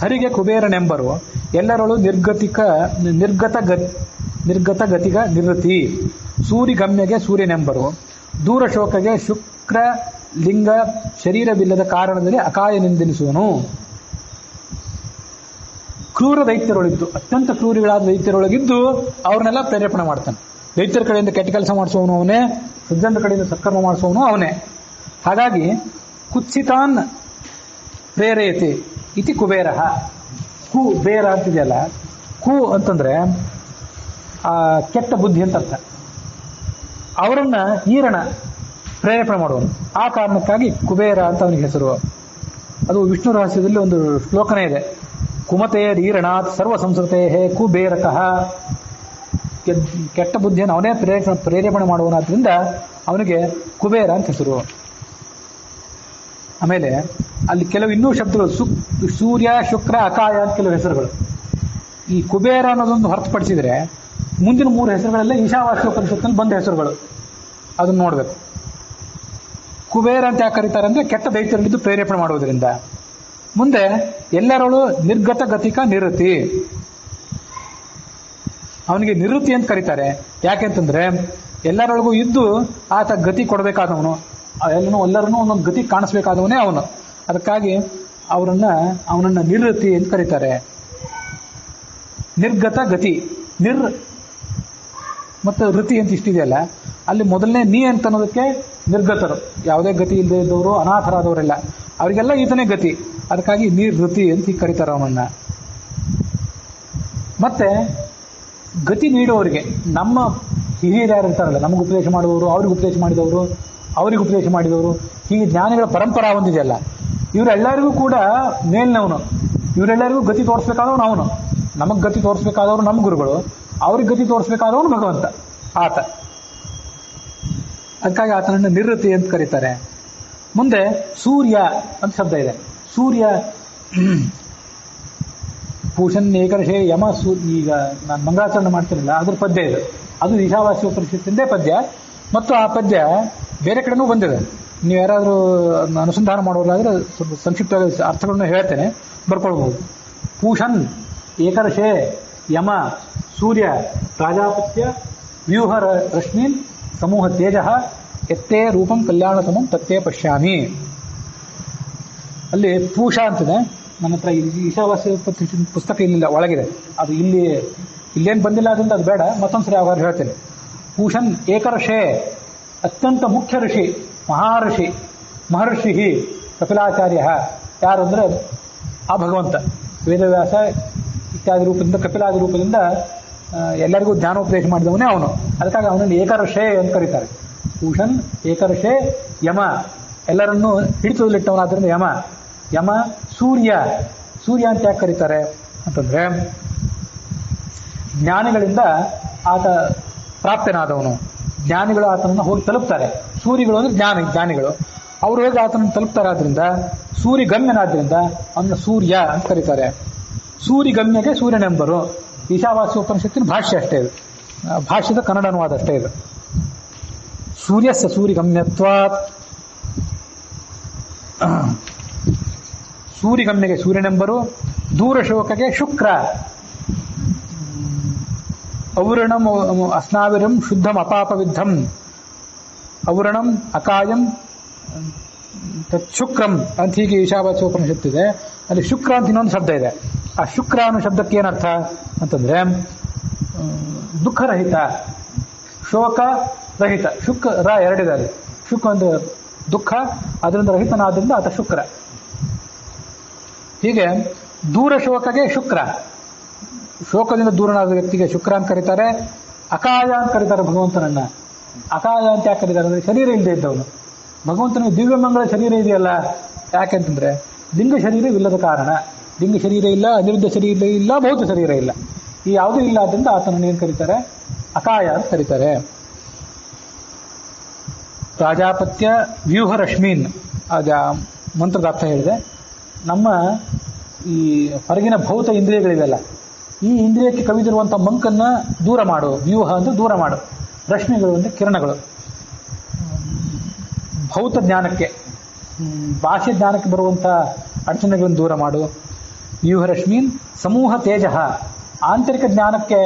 ಹರಿಗೆ ಕುಬೇರನೆಂಬರು ಎಲ್ಲರೊಳು ನಿರ್ಗತ ಗತಿಗ ನಿವೃತ್ತಿ. ಸೂರಿಗಮ್ಯಗೆ ಸೂರ್ಯನೆಂಬರು ದೂರ ಶೋಕಗೆ ಶುಕ್ರ ಲಿಂಗ ಶರೀರವಿಲ್ಲದ ಕಾರಣದಲ್ಲಿ ಅಕಾಯನೆಂದೆನಿಸುವನು. ಕ್ರೂರ ದೈತ್ಯರೊಳಿದ್ದು, ಅತ್ಯಂತ ಕ್ರೂರಿಗಳಾದ ದೈತ್ಯರೊಳಗಿದ್ದು ಅವ್ರನ್ನೆಲ್ಲ ಪ್ರೇರೇಪಣೆ ಮಾಡ್ತಾನೆ. ದೈತ್ಯರ ಕಡೆಯಿಂದ ಕೆಟ್ಟ ಕೆಲಸ ಮಾಡಿಸುವವನು ಅವನೇ, ಸಜ್ಜನರ ಕಡೆಯಿಂದ ಸತ್ಕರ್ಮ ಮಾಡಿಸುವವನು ಅವನೇ. ಹಾಗಾಗಿ ಕುತ್ಸಿತಾನ್ ಪ್ರೇರೇಯತೆ ಇತಿ ಕುಬೇರ. ಬೇರ ಅಂತಿದೆಯಲ್ಲ, ಅಂತಂದ್ರೆ ಕೆಟ್ಟ ಬುದ್ಧಿ ಅಂತ ಅರ್ಥ. ಅವರನ್ನ ಈರಣ ಪ್ರೇರೇಪಣೆ ಮಾಡುವನು. ಆ ಕಾರಣಕ್ಕಾಗಿ ಕುಬೇರ ಅಂತ ಅವನಿಗೆ ಹೆಸರು. ಅದು ವಿಷ್ಣು ರಹಸ್ಯದಲ್ಲಿ ಒಂದು ಶ್ಲೋಕನೇ ಇದೆ. ಕುಮತೇರೀರಣಾತ್ ಸರ್ವ ಸಂಸ್ಕೃತೆ ಕುಬೇರಕಃ. ಕೆಟ್ಟ ಬುದ್ಧಿಯನ್ನು ಅವನೇ ಪ್ರೇರೇಪಣೆ ಮಾಡುವನಾದ್ರಿಂದ ಅವನಿಗೆ ಕುಬೇರ ಅಂತ ಹೆಸರು. ಆಮೇಲೆ ಅಲ್ಲಿ ಕೆಲವು ಇನ್ನೂ ಶಬ್ದಗಳು, ಸೂರ್ಯ, ಶುಕ್ರ, ಅಕಾಯ ಅಂತ ಕೆಲವು ಹೆಸರುಗಳು. ಈ ಕುಬೇರ ಅನ್ನೋದೊಂದು ಹೊರತುಪಡಿಸಿದ್ರೆ ಮುಂದಿನ 3 ಹೆಸರುಗಳೆಲ್ಲ ಈಶಾವಾಸ್ಯೋಪನಿಷತ್ನಲ್ಲಿ ಬಂದ ಹೆಸರುಗಳು. ಅದನ್ನ ನೋಡ್ಬೇಕು. ಕುಬೇರ ಅಂತ ಯಾಕೆ ಕರೀತಾರೆ ಅಂದ್ರೆ ಕೆಟ್ಟ ದೈತ್ಯರಲ್ಲಿದ್ದು ಪ್ರೇರೇಪಣೆ ಮಾಡುವುದರಿಂದ. ಮುಂದೆ ಎಲ್ಲರೊಳು ನಿರ್ಗತ ಗತಿಕ ನಿವೃತ್ತಿ. ಅವನಿಗೆ ನಿವೃತ್ತಿ ಅಂತ ಕರೀತಾರೆ. ಯಾಕೆಂತಂದ್ರೆ ಎಲ್ಲರೊಳಗೂ ಇದ್ದು ಆತ ಗತಿ ಕೊಡಬೇಕಾದವನು, ಎಲ್ಲರನ್ನೂ ಒಂದೊಂದು ಗತಿ ಕಾಣಿಸ್ಬೇಕಾದವನೇ ಅವನು. ಅದಕ್ಕಾಗಿ ಅವನನ್ನ ನಿವೃತ್ತಿ ಅಂತ ಕರೀತಾರೆ. ನಿರ್ಗತ ಗತಿ, ಮತ್ತು ವೃತ್ತಿ ಅಂತ ಇಷ್ಟಿದೆಯಲ್ಲ, ಅಲ್ಲಿ ಮೊದಲನೇ ನೀ ಅಂತ ಅನ್ನೋದಕ್ಕೆ ನಿರ್ಗತರು, ಯಾವುದೇ ಗತಿ ಇಲ್ಲದೆ ಇದ್ದವರು, ಅನಾಥರಾದವರೆಲ್ಲ, ಅವರಿಗೆಲ್ಲ ಈತನೇ ಗತಿ. ಅದಕ್ಕಾಗಿ ನಿರ್ವೃತ್ತಿ ಅಂತ ಕರೀತಾರೆ ಅವನನ್ನ. ಮತ್ತೆ ಗತಿ ನೀಡುವವರಿಗೆ, ನಮ್ಮ ಹಿರಿಯರು ಯಾರು ಇರ್ತಾರಲ್ಲ, ನಮಗೆ ಉಪದೇಶ ಮಾಡುವವರು, ಅವ್ರಿಗೆ ಉಪದೇಶ ಮಾಡಿದವರು, ಅವರಿಗೆ ಉಪದೇಶ ಮಾಡಿದವರು, ಹೀಗೆ ಜ್ಞಾನಿಗಳ ಪರಂಪರಾ ಒಂದಿದೆಯಲ್ಲ, ಇವರೆಲ್ಲರಿಗೂ ಕೂಡ ಮೇಲ್ನವನು. ಇವರೆಲ್ಲರಿಗೂ ಗತಿ ತೋರಿಸ್ಬೇಕಾದವನು ಅವನು. ನಮಗೆ ಗತಿ ತೋರಿಸ್ಬೇಕಾದವರು ನಮ್ಮ ಗುರುಗಳು, ಅವ್ರಿಗೆ ಗತಿ ತೋರಿಸ್ಬೇಕಾದವನು ಭಗವಂತ, ಆತ. ಅದಕ್ಕಾಗಿ ಆತನನ್ನು ನಿವೃತ್ತಿ ಅಂತ ಕರೀತಾರೆ. ಮುಂದೆ ಸೂರ್ಯ ಅಂತ ಶಬ್ದ ಇದೆ. ಸೂರ್ಯ ಪೂಷನ್ ಏಕರ್ಷೆ ಯಮ. ಈಗ ನಾನು ಮಂಗಳಾಚರಣೆ ಮಾಡ್ತೀನಿಲ್ಲ, ಅದ್ರ ಪದ್ಯ ಇದೆ. ಅದು ಈಶಾವಾಸ್ಯೋಪನಿಷತ್ತಿಂದೇ ಪದ್ಯ, ಮತ್ತು ಆ ಪದ್ಯ ಬೇರೆ ಕಡೆನೂ ಬಂದಿದೆ. ನೀವು ಯಾರಾದರೂ ಅನುಸಂಧಾನ ಮಾಡೋರಾದ್ರೆ ಸ್ವಲ್ಪ ಸಂಕ್ಷಿಪ್ತವಾಗಿ ಅರ್ಥಗಳನ್ನ ಹೇಳ್ತೇನೆ, ಬರ್ಕೊಳ್ಬಹುದು. ಪೂಷನ್ ಏಕರ್ಷೆ ಯಮ ಸೂರ್ಯ ಪ್ರಾಜಾಪತ್ಯ ವ್ಯೂಹ ರಶ್ಮೀನ್ ಸಮೂಹ ತೇಜ ಎತ್ತೇ ರೂಪಂ ಕಲ್ಯಾಣತಮಂ ತತ್ತೇ ಪಶ್ಯಾಮಿ. ಅಲ್ಲಿ ಪೂಷ ಅಂತಿದೆ. ನನ್ನ ಹತ್ರ ಈಶಾವಾಸ್ಯ ಪುಸ್ತಕ ಇಲ್ಲಿಲ್ಲ, ಒಳಗಿದೆ. ಅದು ಇಲ್ಲೇನು ಬಂದಿಲ್ಲ, ಅದರಿಂದ ಅದು ಬೇಡ, ಮತ್ತೊಂದ್ಸರಿ ಯಾವಾಗ ಹೇಳ್ತೇನೆ. ಪೂಷನ್ ಏಕರ್ಷೆ, ಅತ್ಯಂತ ಮುಖ್ಯ ಋಷಿ, ಮಹರ್ಷಿ ಕಪಿಲಾಚಾರ್ಯ. ಯಾರು ಅಂದ್ರೆ ಆ ಭಗವಂತ ವೇದವ್ಯಾಸ ಇತ್ಯಾದಿ ರೂಪದಿಂದ, ಕಪಿಲಾದಿ ರೂಪದಿಂದ ಎಲ್ಲರಿಗೂ ಜ್ಞಾನೋಪದೇಶ ಮಾಡಿದವನೇ ಅವನು. ಅದಕ್ಕಾಗಿ ಅವನನ್ನು ಏಕರ್ಷೆ ಅಂತ ಕರೀತಾರೆ. ಪೂಷನ್ ಏಕರ್ಷೆ ಯಮ, ಎಲ್ಲರನ್ನೂ ಹಿಡಿತದಲ್ಲಿಟ್ಟವನಾದ್ರಿಂದ ಯಮ. ಸೂರ್ಯ ಅಂತ ಯಾಕೆ ಕರೀತಾರೆ ಅಂತಂದ್ರೆ ಜ್ಞಾನಿಗಳಿಂದ ಆತ ಪ್ರಾಪ್ತನಾದವನು. ಜ್ಞಾನಿಗಳು ಆತನನ್ನು ಹೋಗಿ ತಲುಪ್ತಾರೆ. ಸೂರ್ಯಗಳು ಅಂದ್ರೆ ಜ್ಞಾನಿಗಳು, ಅವರು ಹೋಗಿ ಆತನನ್ನು ತಲುಪ್ತಾರೆ. ಆದ್ರಿಂದ ಸೂರ್ಯಗಮ್ಯನಾದ್ರಿಂದ ಅವನ್ನ ಸೂರ್ಯ ಅಂತ ಕರೀತಾರೆ. ಸೂರ್ಯಗಮ್ಯಗೆ ಸೂರ್ಯನೆಂಬರು. ಈಶಾವಾಸ್ಯೋಪನಿಷತ್ತಿನ ಭಾಷ್ಯ ಅಷ್ಟೇ ಇದು, ಭಾಷ್ಯದ ಕನ್ನಡ ಅನುವಾದ ಅಷ್ಟೇ ಇದು. ಸೂರ್ಯಸ್ಯ ಸೂರ್ಯಗಮ್ಯತ್ವಾತ್, ಸೂರ್ಯಗಮ್ಯಗೆ ಸೂರ್ಯನೆಂಬರು. ದೂರಶೋಕಗೆ ಶುಕ್ರ. ಔರಣಂ ಅಸ್ನಾವಿರಂ ಶುದ್ಧಂ ಅಪಾಪವಿದ್ಧಂ. ಔರಣಂ ಅಕಾಯಂ ತತ್ಶುಕ್ರಂ ಅಂತ ಹೀಗೆ ಈಶಾವಾಸ್ಯೋಪನಿಷತ್ತಿದೆ. ಅಲ್ಲಿ ಶುಕ್ರ ಅಂತ ಇನ್ನೊಂದು ಶಬ್ದ ಇದೆ. ಆ ಶುಕ್ರ ಅನ್ನೋ ಶಬ್ದಕ್ಕೆ ಏನರ್ಥ ಅಂತಂದ್ರೆ ದುಃಖರಹಿತ, ಶೋಕ ರಹಿತ. ಶುಕ್ರ ಎರಡಿದೆ ಅಲ್ಲಿ. ಶುಕ್ ಅಂದ್ರೆ ದುಃಖ, ಅದರಿಂದ ರಹಿತನಾದ್ರಿಂದ ಆತ ಶುಕ್ರ. ಹೀಗೆ ದೂರ ಶೋಕಗೆ ಶುಕ್ರ, ಶೋಕದಿಂದ ದೂರನಾದ ವ್ಯಕ್ತಿಗೆ ಶುಕ್ರ ಅಂತ ಕರೀತಾರೆ. ಅಕಾಯ ಅಂತ ಕರೀತಾರೆ ಭಗವಂತನನ್ನ. ಅಕಾಯ ಅಂತ ಯಾಕೆ ಕರೀತಾರೆ ಅಂದ್ರೆ ಶರೀರ ಇಲ್ಲದೆ ಇದ್ದವನು. ಭಗವಂತನಿಗೆ ದಿವ್ಯಮಂಗಳ ಶರೀರ ಇದೆಯಲ್ಲ, ಯಾಕೆಂತಂದ್ರೆ ಲಿಂಗ ಶರೀರವಿಲ್ಲದ ಕಾರಣ. ಲಿಂಗ ಶರೀರ ಇಲ್ಲ, ಅನಿರುದ್ಧ ಶರೀರ ಇಲ್ಲ, ಭೌತ ಶರೀರ ಇಲ್ಲ. ಈ ಯಾವುದೂ ಇಲ್ಲ, ಆದ್ರಿಂದ ಆತನನ್ನು ಏನ್ ಕರೀತಾರೆ? ಅಕಾಯ ಅಂತ ಕರೀತಾರೆ. ಪ್ರಾಜಾಪತ್ಯ ವ್ಯೂಹ ರಶ್ಮೀನ್, ಮಂತ್ರದ ಅರ್ಥ ಹೇಳಿದೆ. ನಮ್ಮ ಈ ಹೊರಗಿನ ಭೌತ ಇಂದ್ರಿಯಗಳಿವೆಲ್ಲ, ಈ ಇಂದ್ರಿಯಕ್ಕೆ ಕವಿದಿರುವಂಥ ಮಂಕನ್ನು ದೂರ ಮಾಡು. ವ್ಯೂಹ ಅಂದರೆ ದೂರ ಮಾಡು. ರಶ್ಮಿಗಳು ಅಂದರೆ ಕಿರಣಗಳು. ಭೌತ ಜ್ಞಾನಕ್ಕೆ, ಭಾಷೆ ಜ್ಞಾನಕ್ಕೆ ಬರುವಂಥ ಅಡಚಣೆಗಳನ್ನು ದೂರ ಮಾಡು. ವ್ಯೂಹ ರಶ್ಮೀನ್ ಸಮೂಹ ತೇಜ, ಆಂತರಿಕ ಜ್ಞಾನಕ್ಕೆ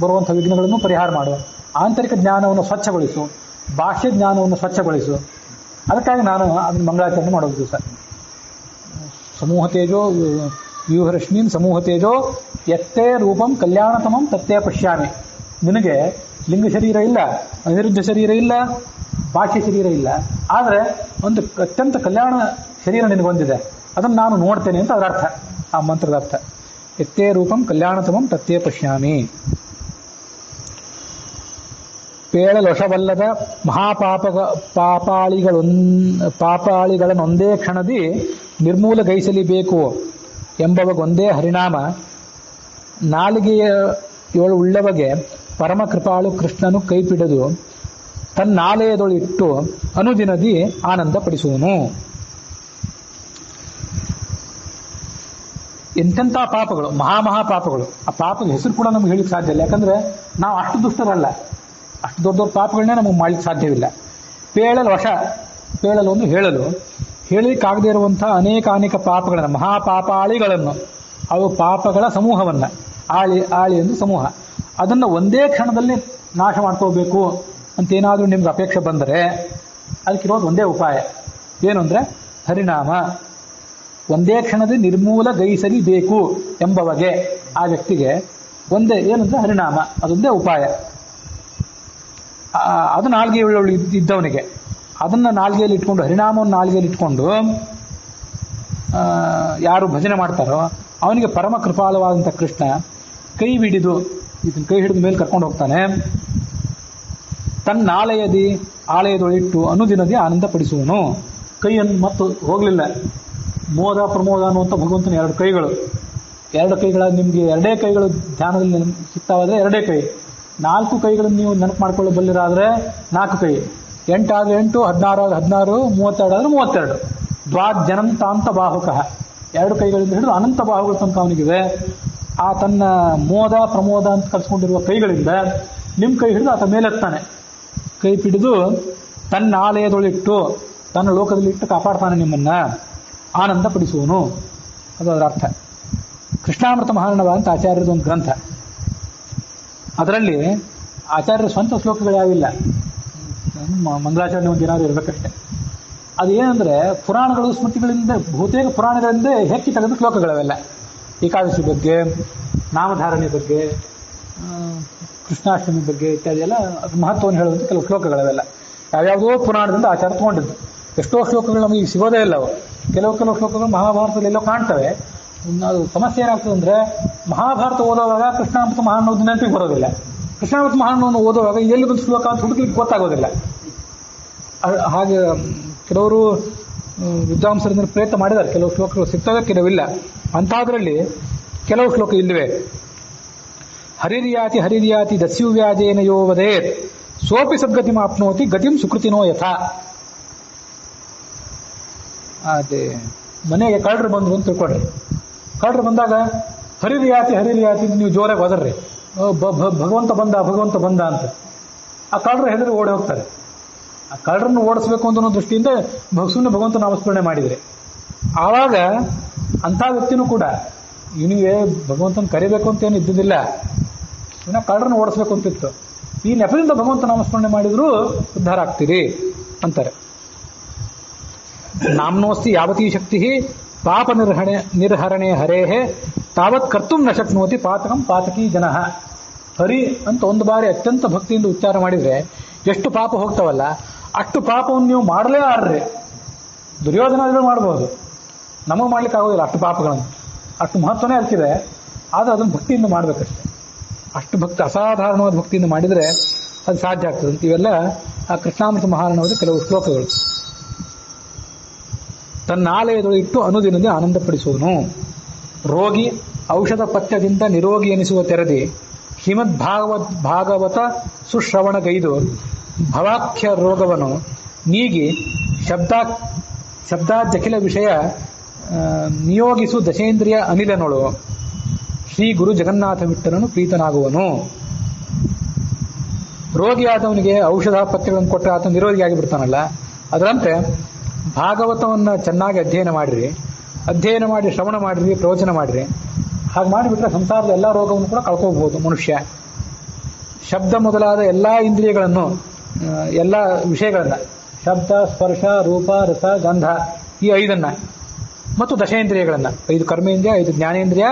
ಬರುವಂಥ ವಿಘ್ನಗಳನ್ನು ಪರಿಹಾರ ಮಾಡು. ಆಂತರಿಕ ಜ್ಞಾನವನ್ನು ಸ್ವಚ್ಛಗೊಳಿಸು, ಭಾಷೆ ಜ್ಞಾನವನ್ನು ಸ್ವಚ್ಛಗೊಳಿಸು. ಅದಕ್ಕಾಗಿ ನಾನು ಅದನ್ನು ಮಂಗಳಾಚರಣೆ ಮಾಡೋದು ದಿವಸ. ಸಮೂಹ ತೇಜೋ ವ್ಯೂಹ ರಶ್ಮೀನ್ ಸಮೂಹ ತೇಜೋ ಯತ್ತೇ ರೂಪಂ ಕಲ್ಯಾಣತಮಂ ತತ್ತೇ ಪಶ್ಯಾಮಿ. ನಿನಗೆ ಲಿಂಗ ಶರೀರ ಇಲ್ಲ, ಅನಿರುದ್ಧ ಶರೀರ ಇಲ್ಲ, ಭಾಷೆ ಶರೀರ ಇಲ್ಲ, ಆದರೆ ಒಂದು ಅತ್ಯಂತ ಕಲ್ಯಾಣ ಶರೀರ ನಿನಗೊಂದಿದೆ, ಅದನ್ನು ನಾನು ನೋಡ್ತೇನೆ ಅಂತ ಅದರ ಅರ್ಥ, ಆ ಮಂತ್ರದ ಅರ್ಥ. ಯತ್ತೇ ರೂಪಂ ಕಲ್ಯಾಣತಮಂ ತತ್ತೇ ಪಶ್ಯಾಮಿ. ಪೇಳಲೊಷವಲ್ಲದ ಪಾಪಾಳಿಗಳನ್ನೊಂದೇ ಕ್ಷಣದಿ ನಿರ್ಮೂಲಗೈಸಲಿಬೇಕು ಎಂಬವಗೊಂದೇ ಹರಿನಾಮ. ನಾಲಿಗೆಯ ಉಳ್ಳವಗೆ ಪರಮ ಕೃಪಾಳು ಕೃಷ್ಣನು ಕೈಪಿಡದು ತನ್ನಾಲಯದೊಳಿಟ್ಟು ಅನುದಿನದಿ ಆನಂದ ಪಡಿಸುವನು. ಎಂತೆಂಥ ಪಾಪಗಳು, ಮಹಾಪಾಪಗಳು. ಆ ಪಾಪದ ಹೆಸರು ಕೂಡ ನಮ್ಗೆ ಹೇಳಿಕ್ಕೆ ಸಾಧ್ಯ ಇಲ್ಲ, ಯಾಕಂದ್ರೆ ನಾವು ಅಷ್ಟು ದುಷ್ಟರಲ್ಲ. ಅಷ್ಟು ದೊಡ್ಡ ದೊಡ್ಡ ಪಾಪಗಳನ್ನೇ ನಮಗೆ ಮಾಡ್ಲಿಕ್ಕೆ ಸಾಧ್ಯವಿಲ್ಲ. ಪೇಳಲು ವಶ, ಪೇಳಲು ಒಂದು ಹೇಳಲು, ಹೇಳಲಿಕ್ಕಾಗದೇ ಇರುವಂಥ ಅನೇಕ ಪಾಪಗಳನ್ನು, ಮಹಾಪಾಪಾಳಿಗಳನ್ನು, ಅವು ಪಾಪಗಳ ಸಮೂಹವನ್ನು, ಆಳಿ ಎಂದು ಸಮೂಹ, ಅದನ್ನು ಒಂದೇ ಕ್ಷಣದಲ್ಲಿ ನಾಶ ಮಾಡ್ಕೋಬೇಕು ಅಂತೇನಾದರೂ ನಿಮ್ಗೆ ಅಪೇಕ್ಷೆ ಬಂದರೆ ಅದಕ್ಕಿರೋದು ಒಂದೇ ಉಪಾಯ. ಏನು ಅಂದರೆ ಹರಿನಾಮ. ಒಂದೇ ಕ್ಷಣದಲ್ಲಿ ನಿರ್ಮೂಲಗೈಸಲಿಬೇಕು ಎಂಬವಗೆ, ಆ ವ್ಯಕ್ತಿಗೆ ಒಂದೇ ಏನಂದ್ರೆ ಹರಿನಾಮ, ಅದೊಂದೇ ಉಪಾಯ. ಅದು ನಾಲ್ಗೆ ಇದ್ದವನಿಗೆ ಅದನ್ನು ನಾಲ್ಗೆಯಲ್ಲಿ ಇಟ್ಕೊಂಡು, ಹರಿನಾಮವನ್ನು ನಾಲ್ಗೆಯಲ್ಲಿ ಇಟ್ಕೊಂಡು ಯಾರು ಭಜನೆ ಮಾಡ್ತಾರೋ ಅವನಿಗೆ ಪರಮ ಕೃಪಾಲವಾದಂಥ ಕೃಷ್ಣ ಕೈ ಹಿಡಿದು, ಇದನ್ನು ಕೈ ಹಿಡಿದ ಮೇಲೆ ಕರ್ಕೊಂಡು ಹೋಗ್ತಾನೆ. ತನ್ನ ಆಲಯದೊಳಿಟ್ಟು ಅನುದಿನದಿ ಆನಂದ ಪಡಿಸುವನು. ಕೈಯನ್ನು ಮತ್ತು ಹೋಗಲಿಲ್ಲ. ಮೋದ ಪ್ರಮೋದ ಅನ್ನುವಂಥ ಭಗವಂತನ ಎರಡು ಕೈಗಳಾದ ನಿಮಗೆ ಎರಡೇ ಕೈಗಳು ಧ್ಯಾನದಲ್ಲಿ ಸಿಗ್ತಾವಾದರೆ ಎರಡೇ ಕೈ. 4 ಕೈಗಳನ್ನು ನೀವು ನೆನಪು ಮಾಡ್ಕೊಳ್ಳಬಲ್ಲಿರಾದರೆ 4 ಕೈ, 8 ಆದರೆ 8, 16 ಆದರೆ 16, 32 ಆದರೆ 32. ದ್ವಾಜ್ಜನಂತಾಂತ ಬಾಹುಕಃ, 2 ಕೈಗಳಿಂದ ಹಿಡಿದು ಅನಂತ ಬಾಹುಗಳ ತನಕ ಅವನಿಗಿವೆ. ಆ ತನ್ನ ಮೋದ ಪ್ರಮೋದ ಅಂತ ಕಲ್ಸ್ಕೊಂಡಿರುವ ಕೈಗಳಿಂದ ನಿಮ್ಮ ಕೈ ಹಿಡಿದು ಆತ ಮೇಲೆತ್ತಾನೆ. ಕೈ ಪಿಡಿದು ತನ್ನ ಆಲಯದೊಳಿಟ್ಟು, ತನ್ನ ಲೋಕದಲ್ಲಿ ಇಟ್ಟು ಕಾಪಾಡ್ತಾನೆ ನಿಮ್ಮನ್ನ, ಆನಂದ ಪಡಿಸುವನು. ಅದು ಅದರ ಅರ್ಥ. ಕೃಷ್ಣಾಮೃತ ಮಹಾರ್ಣವ ಅಂತ ಆಚಾರ್ಯದ ಒಂದು ಗ್ರಂಥ. ಅದರಲ್ಲಿ ಆಚಾರ್ಯರ ಸ್ವಂತ ಶ್ಲೋಕಗಳು ಯಾವಿಲ್ಲ, ಮಂಗಳಾಚರಣೆ ಒಂದು ಏನಾದರೂ ಇರಬೇಕಷ್ಟೆ. ಅದು ಏನಂದರೆ ಪುರಾಣಗಳು ಸ್ಮೃತಿಗಳಿಂದ, ಬಹುತೇಕ ಪುರಾಣಗಳಿಂದ ಹೆಚ್ಚು ತೆಗೆದ ಶ್ಲೋಕಗಳವೆಲ್ಲ. ಏಕಾದಶಿ ಬಗ್ಗೆ, ನಾಮಧಾರಣೆ ಬಗ್ಗೆ, ಕೃಷ್ಣಾಷ್ಟಮಿ ಬಗ್ಗೆ ಇತ್ಯಾದಿ ಎಲ್ಲ ಅದು ಮಹತ್ವವನ್ನು ಹೇಳುವಂಥ ಕೆಲವು ಶ್ಲೋಕಗಳವೆಲ್ಲ ಯಾವ್ಯಾವುದೋ ಪುರಾಣದಿಂದ ಆಚಾರ ತಗೊಂಡಿದ್ದು. ಎಷ್ಟೋ ಶ್ಲೋಕಗಳು ನಮಗೆ ಈಗ ಸಿಗೋದೇ ಇಲ್ಲ. ಅವು ಕೆಲವು ಶ್ಲೋಕಗಳು ಮಹಾಭಾರತದಲ್ಲಿ ಎಲ್ಲೋ ಕಾಣ್ತವೆ. ಅದು ಸಮಸ್ಯೆ ಏನಾಗ್ತದೆ ಅಂದರೆ, ಮಹಾಭಾರತ ಓದುವಾಗ ಕೃಷ್ಣಾಮೃತ ಮಹಾರ್ಣವದ ನೆನಪಿಗೆ ಬರೋದಿಲ್ಲ. ಕೃಷ್ಣಾಮೃತ ಮಹಾರ್ಣವನ್ನು ಓದುವಾಗ ಎಲ್ಲಿ ಬಂದು ಶ್ಲೋಕ ಅಂತ ಹುಡುಕಲಿಕ್ಕೆ ಗೊತ್ತಾಗೋದಿಲ್ಲ. ಹಾಗೆ ಕೆಲವರು ವಿದ್ವಾಂಸರಿಂದ ಪ್ರಯತ್ನ ಮಾಡಿದ್ದಾರೆ. ಕೆಲವು ಶ್ಲೋಕಗಳು ಸಿಗ್ತವೆ, ಕೆಲವಿಲ್ಲ. ಅಂಥದ್ರಲ್ಲಿ ಕೆಲವು ಶ್ಲೋಕ ಇಲ್ಲವೇ. ಹರಿರ್ಯಾತಿ ದಸ್ಯುವ್ಯಾಜೇನ ಯೋ ವದೇತ್ ಸೋಪಿ ಸದ್ಗತಿ ಮಾಪ್ನೋತಿ ಗತಿಂ ಸುಕೃತಿನೋ ಯಥಾ. ಅದೇ ಮನೆಗೆ ಕಳ್ಳರು ಬಂದರು ಅಂತ ತಿಳ್ಕೊಡ್ರಿ. ಕಳ್ಳರು ಬಂದಾಗ ಹರಿರ್ಯಾತಿ ನೀವು ಜೋರಾಗಿ ಹೋದರ್ರಿ, ಭಗವಂತ ಬಂದ ಅಂತ. ಆ ಕಳ್ಳರು ಹೆದರಿ ಓಡಿ ಹೋಗ್ತಾರೆ. ಆ ಕಳ್ಳರನ್ನು ಓಡಿಸ್ಬೇಕು ಅನ್ನೋ ದೃಷ್ಟಿಯಿಂದ ಸುಮ್ಮನೆ ಭಗವಂತ ನಾಮಸ್ಮರಣೆ ಮಾಡಿದರೆ, ಆವಾಗ ಅಂಥ ವ್ಯಕ್ತಿನೂ ಕೂಡ ಇವನಿಗೆ ಭಗವಂತನ ಕರಿಬೇಕು ಅಂತೇನು ಇದ್ದುದಿಲ್ಲ, ಇನ್ನು ಕಳ್ಳರನ್ನು ಓಡಿಸ್ಬೇಕು ಅಂತಿತ್ತು. ಈ ನೆಪದಿಂದ ಭಗವಂತ ನಾಮಸ್ಮರಣೆ ಮಾಡಿದರೂ ಉದ್ಧಾರ ಆಗ್ತೀರಿ ಅಂತಾರೆ. ನಾಮ್ನೋಸ್ತಿ ಯಾವತೀ ಶಕ್ತಿ ಪಾಪ ನಿರ್ಹರಣೆ ಹರೇಹೇ ತಾವತ್ ಕರ್ತುಂ ನ ಶಕ್ನೋತಿ ಪಾತಕಂ ಪಾತಕೀ ಜನಃ. ಹರಿ ಅಂತ ಒಂದು ಬಾರಿ ಅತ್ಯಂತ ಭಕ್ತಿಯಿಂದ ಉಚ್ಚಾರ ಮಾಡಿದರೆ ಎಷ್ಟು ಪಾಪ ಹೋಗ್ತಾವಲ್ಲ, ಅಷ್ಟು ಪಾಪವನ್ನು ನೀವು ಮಾಡಲೇ ಆರ್ರಿ. ದುರ್ಯೋಧನಾದಿಗಳು ಮಾಡ್ಬೋದು, ನಮಗೆ ಮಾಡ್ಲಿಕ್ಕೆ ಆಗೋದಿಲ್ಲ ಅಷ್ಟು ಪಾಪಗಳನ್ನು. ಅಷ್ಟು ಮಹತ್ವನೇ ಅರ್ಕಿದೆ. ಆದರೆ ಅದನ್ನು ಭಕ್ತಿಯಿಂದ ಮಾಡಬೇಕಷ್ಟೆ. ಅಷ್ಟು ಭಕ್ತಿ, ಅಸಾಧಾರಣವಾದ ಭಕ್ತಿಯಿಂದ ಮಾಡಿದರೆ ಅದು ಸಾಧ್ಯ ಆಗ್ತದೆ ಅಂತ. ಇವೆಲ್ಲ ಆ ಕೃಷ್ಣಾಮೃತ ಮಹಾರ್ಣವದ ಕೆಲವು ಶ್ಲೋಕಗಳು. ತನ್ನ ಆಲಯದೊಳಿಟ್ಟು ಅನುದಿನದ ಆನಂದಪಡಿಸುವನು. ರೋಗಿ ಔಷಧ ಪಥ್ಯದಿಂದ ನಿರೋಗಿ ಎನಿಸುವ ತೆರದಿ ಶ್ರೀಮದ್ ಭಾಗವತ ಸುಶ್ರವಣಗೈದು ಭವಾಖ್ಯ ರೋಗವನ್ನು ನೀಗಿ ಶಬ್ದಾದ್ಯಖಿಲ ವಿಷಯ ನಿಯೋಗಿಸು ದಶೇಂದ್ರಿಯ ಅನಿಲನೊಳು ಶ್ರೀ ಗುರು ಜಗನ್ನಾಥ ವಿಠಲನು ಪ್ರೀತನಾಗುವನು. ರೋಗಿಯಾದವನಿಗೆ ಔಷಧ ಪಥ್ಯಗಳನ್ನು ಕೊಟ್ಟರೆ ಆತ ನಿರೋಗಿಯಾಗಿ ಬಿಡ್ತಾನಲ್ಲ, ಅದರಂತೆ ಭಾಗವತವನ್ನು ಚೆನ್ನಾಗಿ ಅಧ್ಯಯನ ಮಾಡಿ ಶ್ರವಣ ಮಾಡಿರಿ, ಪ್ರವಚನ ಮಾಡಿರಿ. ಹಾಗೆ ಮಾಡಿಬಿಟ್ರೆ ಸಂಸಾರದ ಎಲ್ಲ ರೋಗವನ್ನು ಕೂಡ ಕಳ್ಕೋಬಹುದು ಮನುಷ್ಯ. ಶಬ್ದ ಮೊದಲಾದ ಎಲ್ಲ ಇಂದ್ರಿಯಗಳನ್ನು, ಎಲ್ಲ ವಿಷಯಗಳನ್ನು, ಶಬ್ದ, ಸ್ಪರ್ಶ, ರೂಪ, ರಸ, ಗಂಧ, ಈ 5 ಮತ್ತು ದಶೇಂದ್ರಿಯಗಳನ್ನು, 5 ಕರ್ಮೇಂದ್ರಿಯ, 5 ಜ್ಞಾನೇಂದ್ರಿಯ,